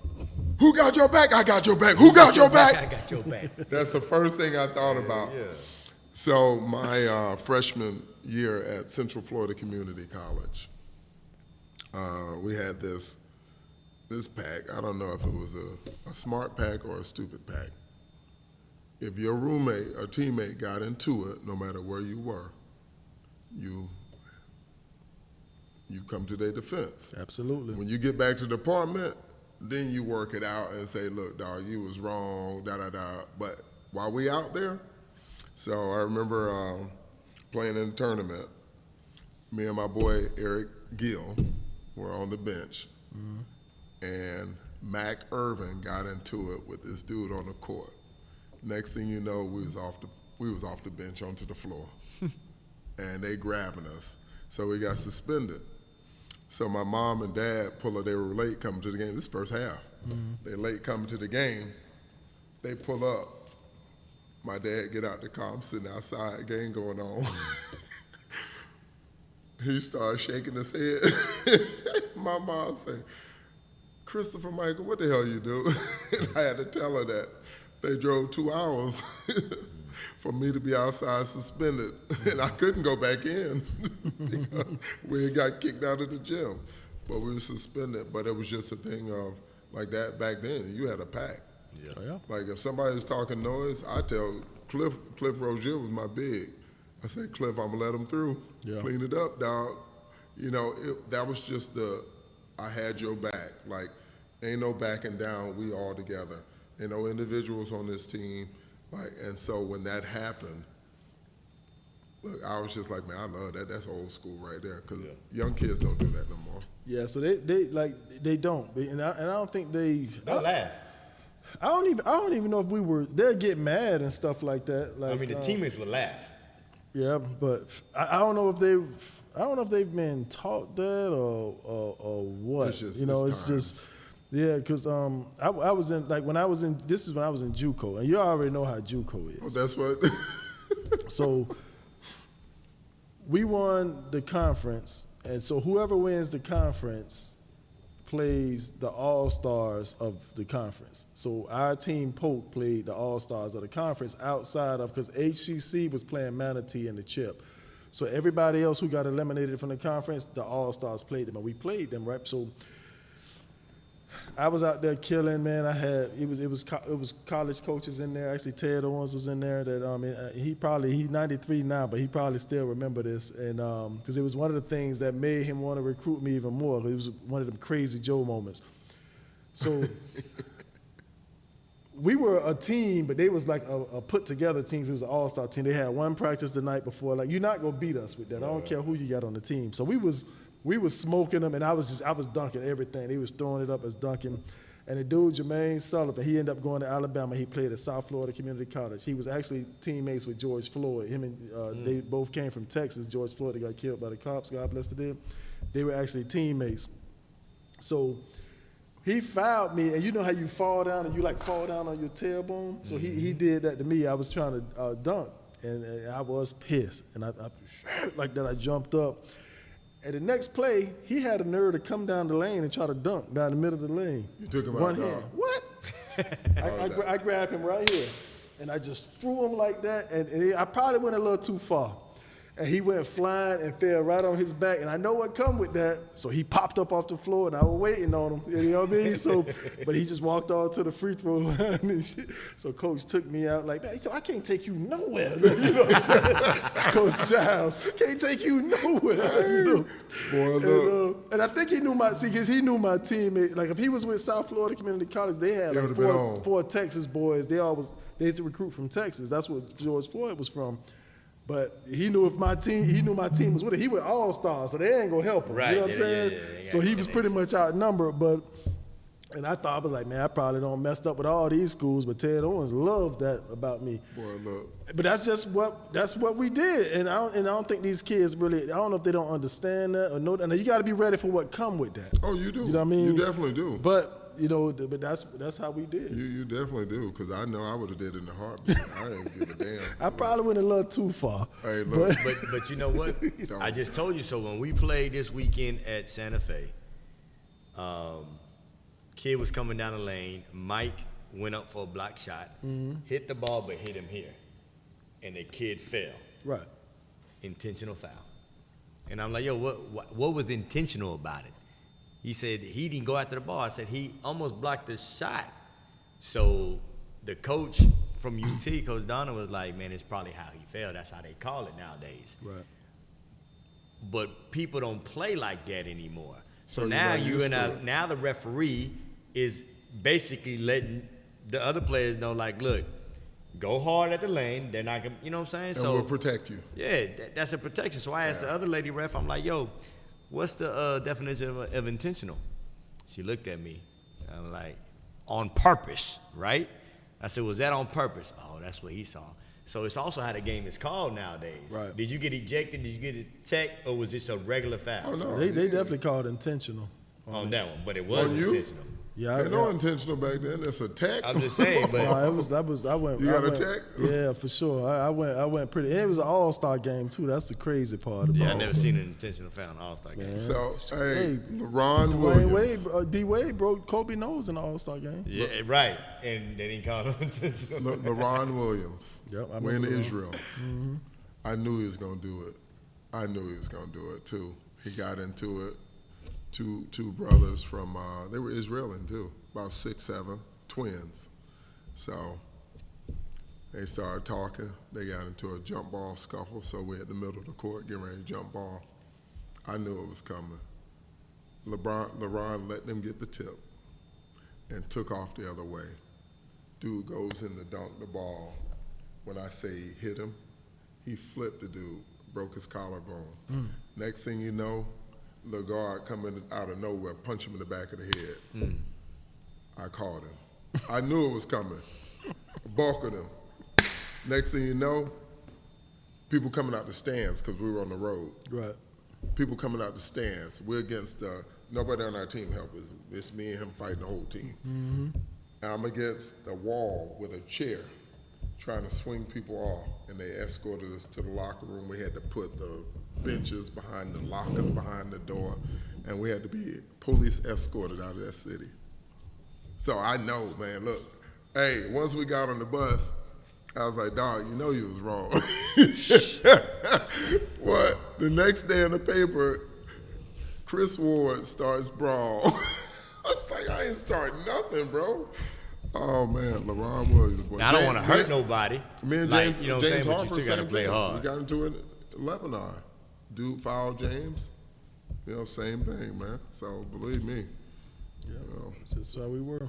who got your back? I got your back. Who got your back? I got your back. That's the first thing I thought about. Yeah. So my freshman year at Central Florida Community College, we had this pack. I don't know if it was a smart pack or a stupid pack. If your roommate or teammate got into it, no matter where you were, you come to their defense. Absolutely. When you get back to the apartment, then you work it out and say, "Look, dog, you was wrong, da-da-da." But while we out there, so I remember playing in a tournament. Me and my boy Eric Gill were on the bench, and Mac Irvin got into it with this dude on the court. Next thing you know, we was off the bench onto the floor, and they grabbing us. So we got suspended. So my mom and dad they were late coming to the game. This is first half. They late coming to the game. They pull up. My dad get out the car. I'm sitting outside, game going on. He started shaking his head. My mom said, "Christopher Michael, what the hell you do?" And I had to tell her that they drove 2 hours for me to be outside suspended, and I couldn't go back in because we had got kicked out of the gym. But we were suspended. But it was just a thing of like that back then. You had a pack. Yeah. Like if somebody's talking noise, I tell Cliff Rozier was my big. I said, "Cliff, I'm gonna let him through. Yeah. Clean it up, dog." That was just I had your back. Like ain't no backing down. We all together. Individuals on this team. And so when that happened, look, I was just like, man, I love that. That's old school right there, because young kids don't do that no more. Yeah, so they don't, and I don't think they. Don't laugh. I don't even know if they'll get mad and stuff like that. Like, I mean, the teammates would laugh. Yeah, but I don't know if they've been taught that or what. It's just, it's just. Yeah, because I was in when I was in JUCO, and you already know how JUCO is. Oh, that's what. So we won the conference, and so whoever wins the conference plays the All-Stars of the conference. So our team Polk played the All-Stars of the conference outside of, because HCC was playing Manatee and the Chip. So everybody else who got eliminated from the conference, the All-Stars played them, and we played them, right? So I was out there killing, man. It was college coaches in there. Actually, Ted Owens was in there. That he's 93 now, but he probably still remember this. And because it was one of the things that made him want to recruit me even more. It was one of them crazy Joe moments. So we were a team, but they was like a put together team. It was an all-star team. They had one practice the night before. Like, you're not gonna beat us with that. I don't care who you got on the team. So we was smoking them, and I was dunking everything. They was throwing it up as dunking. And the dude, Jermaine Sullivan, he ended up going to Alabama. He played at South Florida Community College. He was actually teammates with George Floyd. Him and they both came from Texas. George Floyd, they got killed by the cops, God bless the dead. They were actually teammates. So he fouled me, and you know how you fall down and you like fall down on your tailbone? So he did that to me. I was trying to dunk, and I was pissed. And I like that, I jumped up. And the next play, he had a nerve to come down the lane and try to dunk down the middle of the lane. You took him out, one dog. hand. What? I grabbed him right here, and I just threw him like that, and I probably went a little too far. And he went flying and fell right on his back, and I know what come with that. So he popped up off the floor, and I was waiting on him. You know what I mean? So, but he just walked on to the free throw line and shit. So Coach took me out like, man, I can't take you nowhere. You know what I'm saying? Coach Giles can't take you nowhere. You know? Boy, look. And I think he knew because he knew my teammate. Like, if he was with South Florida Community College, they had like four Texas boys. They used to recruit from Texas. That's where George Floyd was from. But he knew my team was with it. He was all-star, so they ain't gonna help him. Right. You know what I'm saying? Yeah. So he was pretty much outnumbered. And I thought, I was like, man, I probably don't messed up with all these schools, but Ted Owens loved that about me. Boy, look. But that's what we did. And I don't think these kids really, I don't know if they don't understand that or know that. Now, you got to be ready for what come with that. Oh, you do. You know what I mean? You definitely do. But that's how we did. You definitely do, because I know I would have did it in a heartbeat. I didn't give a damn. I probably went a little too far. Hey, look. But you know what? I just told you so. When we played this weekend at Santa Fe, kid was coming down the lane. Mike went up for a block shot, hit the ball, but hit him here, and the kid fell. Right. Intentional foul. And I'm like, yo, what was intentional about it? He said he didn't go after the ball. I said he almost blocked the shot. So the coach from UT, Coach Donner, was like, man, it's probably how he fell. That's how they call it nowadays. Right. But people don't play like that anymore. So you're now not now the referee is basically letting the other players know, like, look, go hard at the lane. They're not gonna, you know what I'm saying? And we'll protect you. Yeah, that's a protection. So I asked the other lady ref, I'm like, yo, what's the definition of intentional? She looked at me. I'm like, on purpose, right? I said, was that on purpose? Oh, that's what he saw. So it's also how the game is called nowadays. Right. Did you get ejected? Did you get a tech? Or was this a regular foul? Oh, no. They definitely called intentional. On that one, but it was On you? intentional. Yeah, Ain't no intentional back then. It's a tech. I'm just saying, but I went. You got I a went, tech? Yeah, for sure. I went pretty. And it was an all-star game too. That's the crazy part about yeah, I it. never seen an intentional foul in All-Star game. So, hey, Hey, LeBron Dwayne Williams. Wade, D Wade broke Kobe nose in the All-Star game. Yeah, right. And they didn't call him intentional. LeBron Williams. Yep, I went remember to that. Israel. I knew he was going to do it. I knew he was going to do it, too. He got into it. Two brothers from, they were Israeli, too, about 6'7", twins. So they started talking. They got into a jump ball scuffle, so we're at the middle of the court getting ready to jump ball. I knew it was coming. LeBron let them get the tip and took off the other way. Dude goes in to dunk the ball. When I say he hit him, he flipped the dude, broke his collarbone. Next thing you know, the guard coming out of nowhere, punch him in the back of the head. I called him. I knew it was coming. Balked him. Next thing you know, people coming out the stands because we were on the road. Right. People coming out the stands. We're against, nobody on our team helped us. It's me and him fighting the whole team. And I'm against the wall with a chair trying to swing people off, and they escorted us to the locker room. We had to put the benches behind the lockers behind the door, and we had to be police escorted out of that city. So I know, man, look, hey, once we got on the bus, I was like, dog, you know you was wrong. What? The next day in the paper, Chris Ward starts brawl. I was like, I ain't starting nothing, bro. Oh man, LeBron Williams. Boy. Now, I don't want to hurt nobody. Me and like, James, you know what I'm James saying, Harper, but you still got to play thing. hard. We got into it in Lebanon. Dude fouled James. You know, same thing, man. So believe me. Yeah, that's how we were.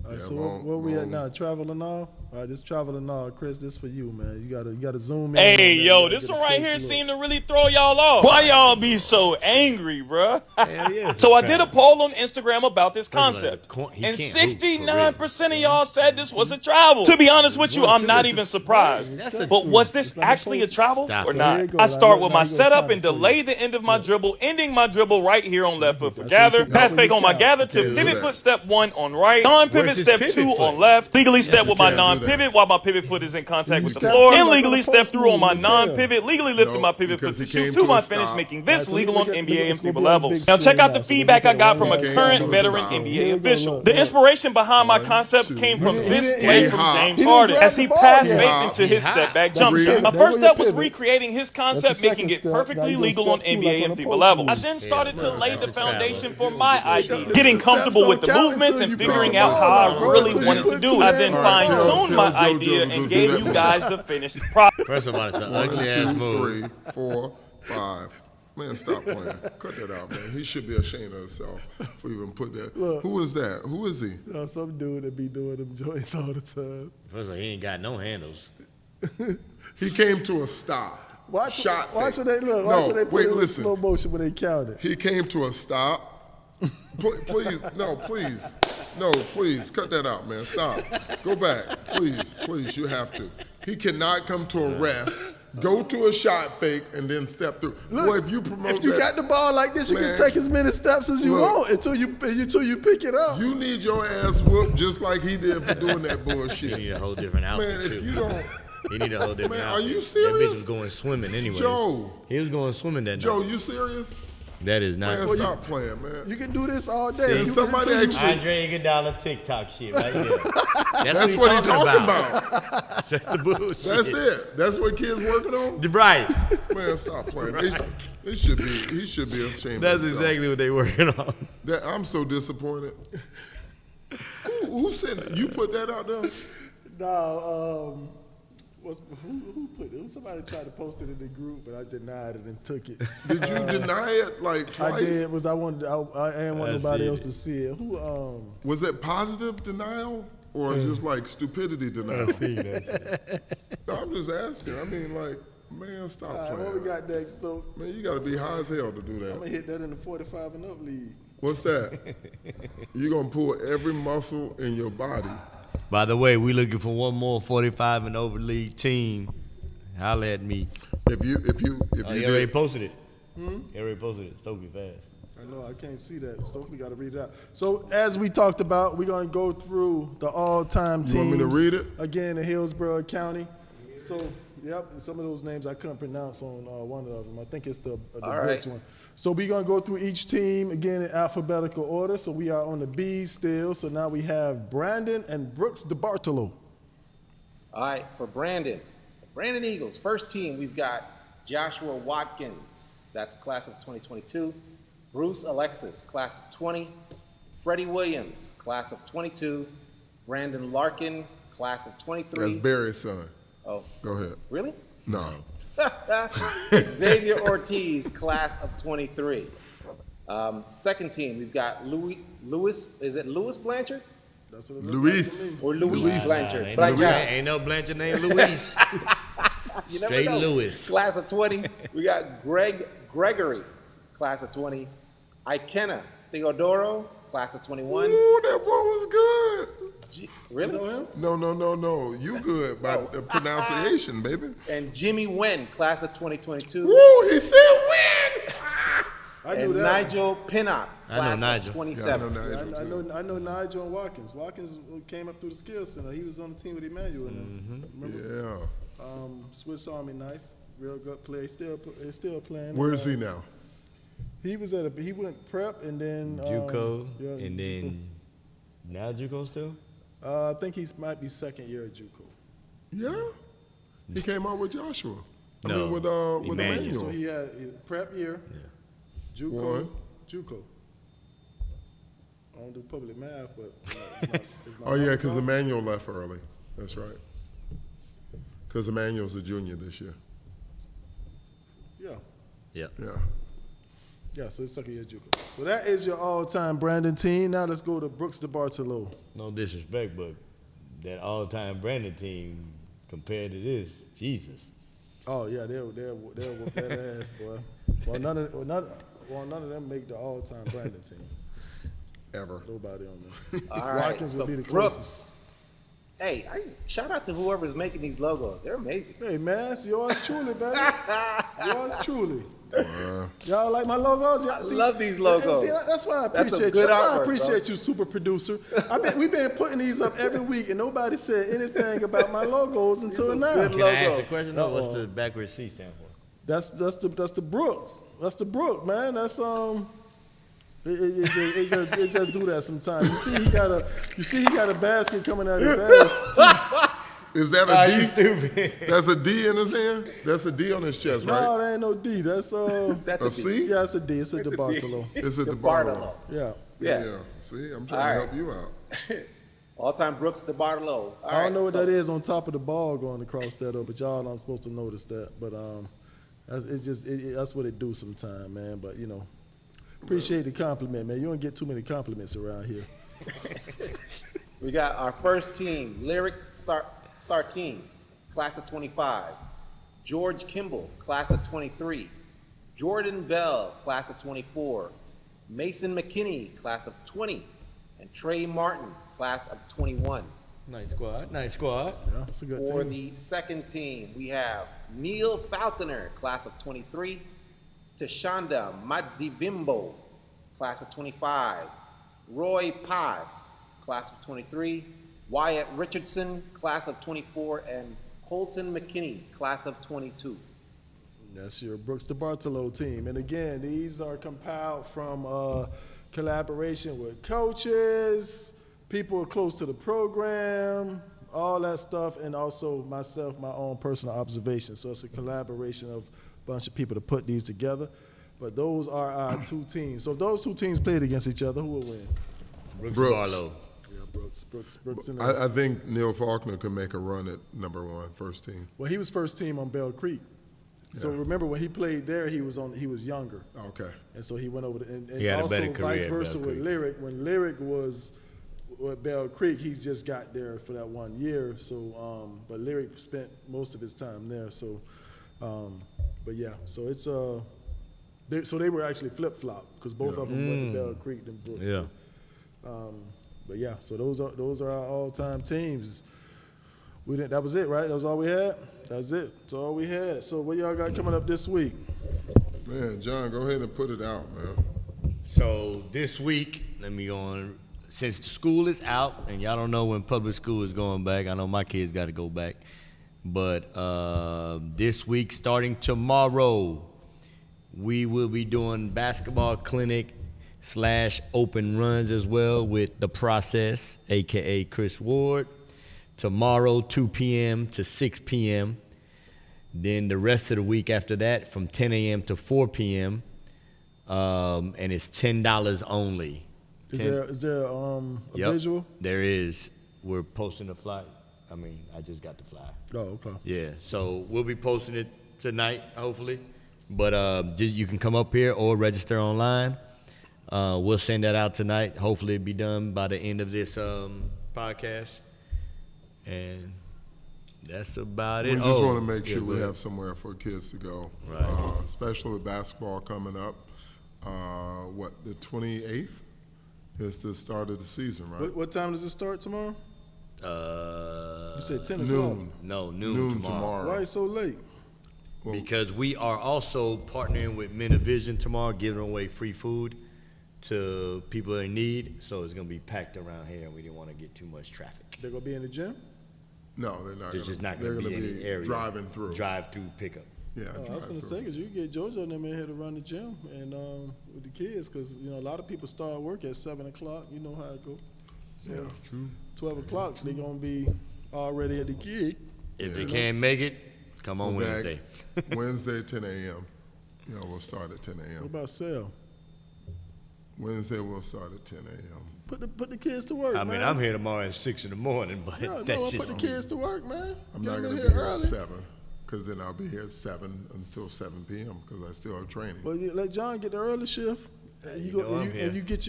Yeah, So where we at now? Travel and all? All right, this travel and all. Chris, this for you, man. You gotta zoom in. Hey, yo, this one right here seemed to really throw y'all off. Why y'all be so angry, bruh? Yeah, So I did a poll on Instagram about this concept, he and can't hoop, for 69% of y'all said this was a travel. To be honest with you, I'm not even surprised. But was this actually a travel Stop or it. not? There you go. I start with Now my you go setup try and to delay the end of my dribble, ending my dribble right here on left foot for gather. That's Pass what fake you on my count. gather You to can't do pivot that. foot step 1 on right, non-pivot Where's his step pivot 2 foot? on left, legally step with my can't do that. non-pivot while my pivot foot is in contact with the step floor, through and like legally on a step post through on my move, you can. non-pivot, legally lifting No, my pivot foot because to he shoot came to to my a finish, stop. making this so legal look on at- NBA it's and gonna FIBA be on the levels. big Now check screen out the now, so feedback look I at got it. from a He came current to a veteran stop. NBA Here we go, official. look. The inspiration behind my One, concept two. came from He this didn't- play he from hopped. James He didn't Harden grab as the he ball passed yet. fake into He his hopped. step back That's jump the shot. pivot. My There first go your step was pivot. recreating his That's the concept, making second it step. perfectly Now you legal go on step through NBA like and on a FIBA post levels. I move. then started to lay the That's a travel. foundation for my idea, The getting steps comfortable don't with the count movements until and you figuring pick out the how ball, I bro. really Until you wanted to put do two it. I hands then on the fine-tuned ball. my Tell idea JoJo to and do gave that you move. guys the finished product. First of all, it's an One, ugly ass two, move. 3, 4, 5. Man, stop playing. Cut that out, man. He should be ashamed of himself for even put that. Look. Who is that? Who is he? Some dude that be doing them joints all the time. First of all, he ain't got no handles. He came to a stop. Watch Shot when fake. they look. No, Watch when they put wait, it in listen. slow motion when they count it. He came to a stop. Please, no, please. No, please, cut that out, man. Stop. Go back. Please, you have to. He cannot come to a rest, go to a shot fake, and then step through. Look, Boy, if you promote if you that, got the ball like this, you Man. can take as many steps as you Look. want until you pick it up. you need your ass whooped just like he did for doing that He bullshit. need a whole different outfit, Man, too. if you don't, He need a whole different Man, are outfit. you That serious? bitch was going swimming anyway. Joe. He was going swimming that Joe, night. you serious? That is not. Man, stop playing, man. You can do this all day. And You- somebody until you- actually- Andre Iguodala TikTok shit right there. That's what he's talking about. That's the bullshit. That's it. That's what kids working on. Right. Man, stop playing. He should be ashamed. That's of himself. exactly what they working on. I'm so disappointed. Who said you put that out there? No, who put it? Somebody tried to post it in the group, but I denied it and took it. Did you deny it like twice? I did. I didn't want I nobody see else it. to see it. Who? Was it positive denial or just like stupidity denial? No, I'm just asking. I mean, like, man, stop All right, playing. what we got next, though? Man, you got to be high as hell to do I'm gonna that. hit that in the 45 and up league. What's that? You're gonna pull every muscle in your body. By the way, we looking for one more 45 and over league team. Holla at me. If you He already did, posted it. He already posted it. Stokely fast. I know I can't see that. Stokely got to read it out. So as we talked about, we're gonna go through the all-time teams. You want me to read it? Again in Hillsborough County. So, yep, and some of those names I couldn't pronounce on one of them. I think it's the Brooks one. So we're gonna go through each team again in alphabetical order. So we are on the B still. So now we have Brandon and Brooks DeBartolo. All right, for Brandon Eagles, first team, we've got Joshua Watkins, that's class of 2022. Bruce Alexis, class of 20. Freddie Williams, class of 22. Brandon Larkin, class of 23. that's Barry's son. Oh, Go ahead. really? No. Xavier Ortiz, class of 23. Second team, we've got Louis, is it Louis Blanchard? That's what it looks Luis. Or Luis Blanchard? Ain't, Blanchard. ain't no Blanchard named Luis. You never Straight know. Louis. Class of 20. We got Gregory, class of 20. Ikena Theodoro, class of 21. Ooh, that boy was good. Really? You know him? No. You good by the pronunciation, baby. And Jimmy Wen, class of 2022. Woo, he said win. I knew And that. Nigel Pinnock, I know class Nigel. of 27. Yeah, I know Nigel, I know Nigel and Watkins. Watkins came up through the skill center. He was on the team with Emmanuel. And them. Remember? Yeah. Swiss Army knife, real good player. He's still playing. Where is he now? He went prep and then JUCO, yeah, and then now JUCO still? I think he might be second year at JUCO. Yeah. He came out with Joshua. I No, mean, with Emmanuel. Emmanuel. So he had prep year, JUCO, One. JUCO. I don't do public math, but it's my Oh, yeah, number because off? Emmanuel left early. That's right. Because Emmanuel's a junior this year. Yeah. Yep. Yeah. Yeah, so it's second year JUCO. So that is your all-time Brandon team. Now let's go to Brooks DeBartolo. No disrespect, but that all-time Brandon team compared to this, Jesus. Oh yeah, they'll whoop that ass, boy. Well, none of them make the all-time Brandon team. Ever. Nobody on there. All right, Watkins so would be the Brooks. closest. Hey, shout out to whoever's making these logos. They're amazing. Hey man, it's yours truly, baby. Yours truly. Y'all like my logos? I love these logos. See, that's why I That's some appreciate you. good That's why I artwork, appreciate bro. you, super producer. We've been putting these up every week, and nobody said anything about my logos until now. good Can I ask logo. a question though? What's the backwards C stand for? That's the Brooks. That's the Brook, man. That's it just do that sometimes. You see he got a basket coming out his ass. Is that a D? Stupid. That's a D in his hand? That's a D on his chest, No, right? that ain't no D. That's That's A C? yeah, it's a D. It's a DeBartolo. It's a Bartolo. DeBartolo. Yeah. Yeah. See, I'm trying All to right. help you out. All-time Brooks DeBartolo. I don't know what that is on top of the ball going across that up, but y'all aren't supposed to notice that. But that's what it do sometimes, man. But appreciate the compliment, man. You don't get too many compliments around here. We got our first team, Lyric Sartine, class of 25. George Kimball, class of 23. Jordan Bell, class of 24. Mason McKinney, class of 20. And Trey Martin, class of 21. Nice squad. Nice squad. Yeah, that's a good For team. the second team, we have Neil Falconer, class of 23. Tashonda Madzivimbo, class of 25. Roy Paz, class of 23. Wyatt Richardson, class of 24. And Colton McKinney, class of 22. That's your Brooks DeBartolo team. And again, these are compiled from collaboration with coaches, people close to the program, all that stuff, and also myself, my own personal observation. So it's a collaboration of a bunch of people to put these together. But those are our two teams. So if those two teams played against each other, who will win? Brooks. Barlow. Yeah, Brooks. And I think Neil Faulkner could make a run at number one, first team. well, he was first team on Bell Creek. So Yeah. remember when he played there, he was younger. Okay. And so he went over to, and He had a also better career vice at versa Bell with Creek. Lyric. When Lyric was at Bell Creek, he just got there for that 1 year. So, but Lyric spent most of his time there. So, but yeah, so it's so they were actually flip flop because both of them went to Bell Creek and Brooks. Yeah. But yeah, so those are our all time teams. We didn't. That was it, right? That was all we had. That's it. That's all we had. So what y'all got coming up this week? Man, John, go ahead and put it out, man. So this week, let me go on. Since the school is out and y'all don't know when public school is going back, I know my kids got to go back. But this week, starting tomorrow, we will be doing basketball clinic / open runs as well with The Process, a.k.a. Chris Ward. Tomorrow, 2 p.m. to 6 p.m. Then the rest of the week after that, from 10 a.m. to 4 p.m. And it's $10 only. Is there a Yep, visual? there is. We're posting the flyer. I just got the flyer. Oh, okay. Yeah, so we'll be posting it tonight, hopefully. But just you can come up here or register online. We'll send that out tonight. Hopefully it'll be done by the end of this podcast. And that's about it. We just want to make sure we yeah, have somewhere for kids to go. Right. Especially with basketball coming up. The 28th is the start of the season, right? What time does it start tomorrow? You said 10 o'clock. Noon. No, noon tomorrow. Why is it so late? Because we are also partnering with Men of Vision tomorrow, giving away free food to people in need. So it's going to be packed around here, and we didn't want to get too much traffic. They're gonna be in the gym. No, they're not. There's just not They're going to gonna be any area. driving through. Drive-through pickup. Yeah, I was drive gonna through. say because you can get JoJo and them in here to run the gym and with the kids because a lot of people start work at 7 o'clock. You know how it go. So Yeah, true. 12 o'clock they're gonna be already at the gig. If they can't make it, come on We're back Wednesday. Wednesday, 10 a.m. We'll start at 10 What a.m. about Sal? Wednesday we'll start at 10 a.m. Put the kids to work, I mean, man. I'm here tomorrow at 6 in the morning, but Yeah, that's no, just put the kids to work, man. I'm Get not them going in to be here early. at 7 because then I'll be here at 7 until 7 p.m. because I still have training. Well, you let John get the early shift. And you know I'm here. and you get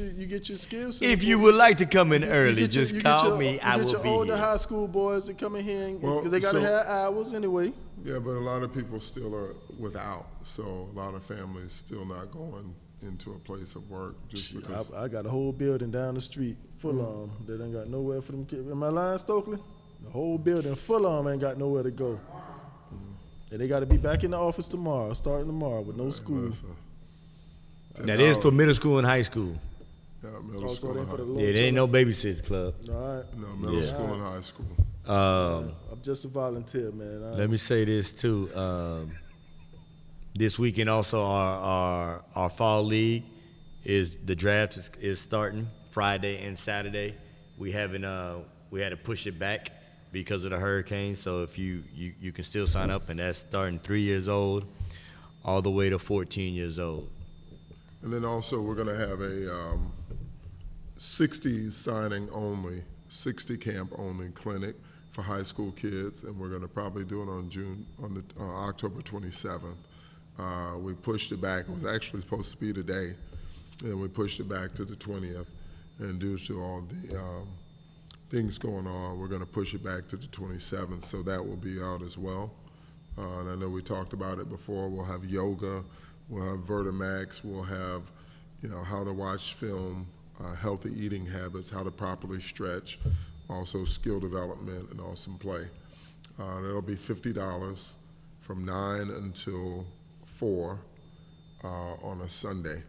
your skills. if you would like to come in early, just call me. I will You get be your older here. high school boys to come in here because Well, they got to so- have hours anyway. Yeah, but a lot of people still are without, so a lot of families still not going into a place of work just because. I got a whole building down the street full of them. They ain't got nowhere for them kids. Am I lying, Stokely? The whole building full of them ain't got nowhere to go. And they got to be back in the office tomorrow, starting tomorrow with no school. Listen, That is for middle school and high school. yeah, middle Also, school they and for the high, little Yeah, there ain't no children. babysitters club. All right. no, middle school and high school. I'm just a volunteer, man. Let me say this too. This weekend also our fall league is the draft is starting Friday and Saturday. We had to push it back because of the hurricane. So if you can still sign up, and that's starting 3 years old all the way to 14 years old. And then also we're going to have a 60 signing only, 60 camp only clinic for high school kids, and we're going to probably do it on October 27th. We pushed it back. It was actually supposed to be today, and we pushed it back to the 20th. And due to all the things going on, we're going to push it back to the 27th, so that will be out as well. And I know we talked about it before. We'll have yoga, we'll have Vertimax, we'll have, how to watch film, healthy eating habits, how to properly stretch, also skill development and awesome play. It'll be $50 from 9 until 4 on a Sunday,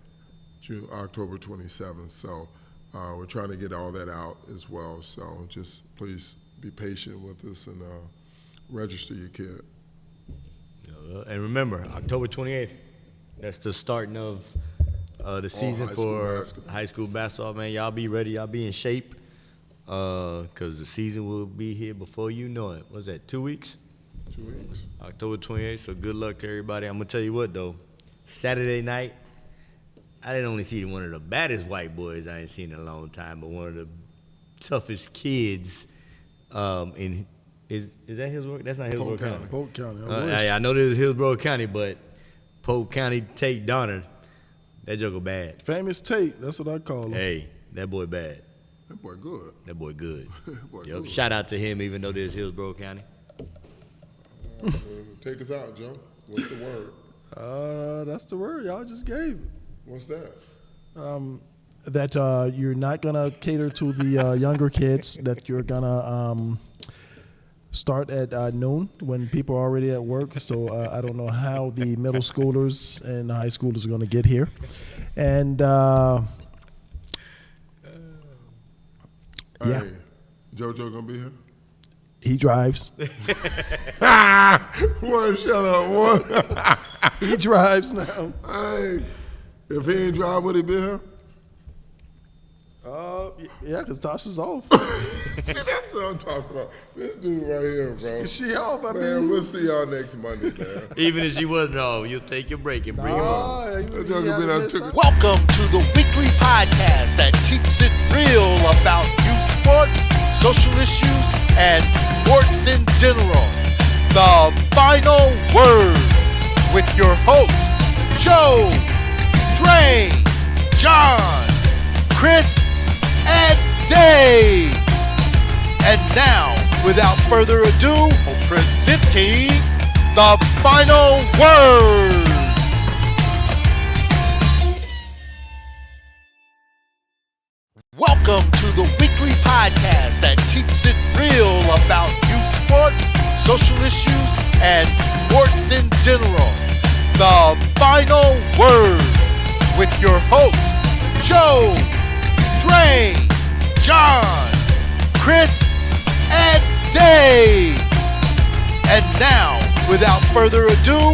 October 27th. So we're trying to get all that out as well. So just please be patient with us and register your kid. And remember, October 28th, that's the starting of the season high school for basketball. high school basketball. Man, y'all be ready. Y'all be in shape because the season will be here before you know it. What's that, 2 weeks? 2 weeks. October 28th, so good luck to everybody. I'm going to tell you what, though. Saturday night, I didn't only see one of the baddest white boys I ain't seen in a long time, but one of the toughest kids is that Hillsborough? That's not Hillsborough County. Polk County. I know this is Hillsborough County, but Polk County Tate Donner, that joker bad. Famous Tate, that's what I call him. Hey, that boy bad. That boy good. That boy good. That boy Yep. good. Shout out to him, even though this is Hillsborough County. Take us out, Joe. What's the word? That's the word y'all just gave it. What's that? That you're not gonna cater to the younger kids. That you're gonna start at noon when people are already at work. So I don't know how the middle schoolers and the high schoolers are gonna get here. And yeah, Hey, JoJo gonna be here? he drives. One, shut up, one. He drives now. Hey, if he ain't drive, would he be here? Yeah, because Tasha's off. See, that's what I'm talking about. This dude right here, bro. She off. I Man, mean, we'll see y'all next Monday, man. Even if she wasn't off, you'll take your break and bring him on. That joker been out took Welcome to the weekly podcast that keeps it real about youth sport, social issues, and sports in general. The Final Word with your hosts, Joe, Dre, John, Chris, and Dave. And now, without further ado, presenting the Final Word. Welcome to the weekly podcast that keeps it real about youth sport, social issues, and sports in general. The Final Word with your hosts, Joe, Dre, John, Chris, and Dave. And now, without further ado,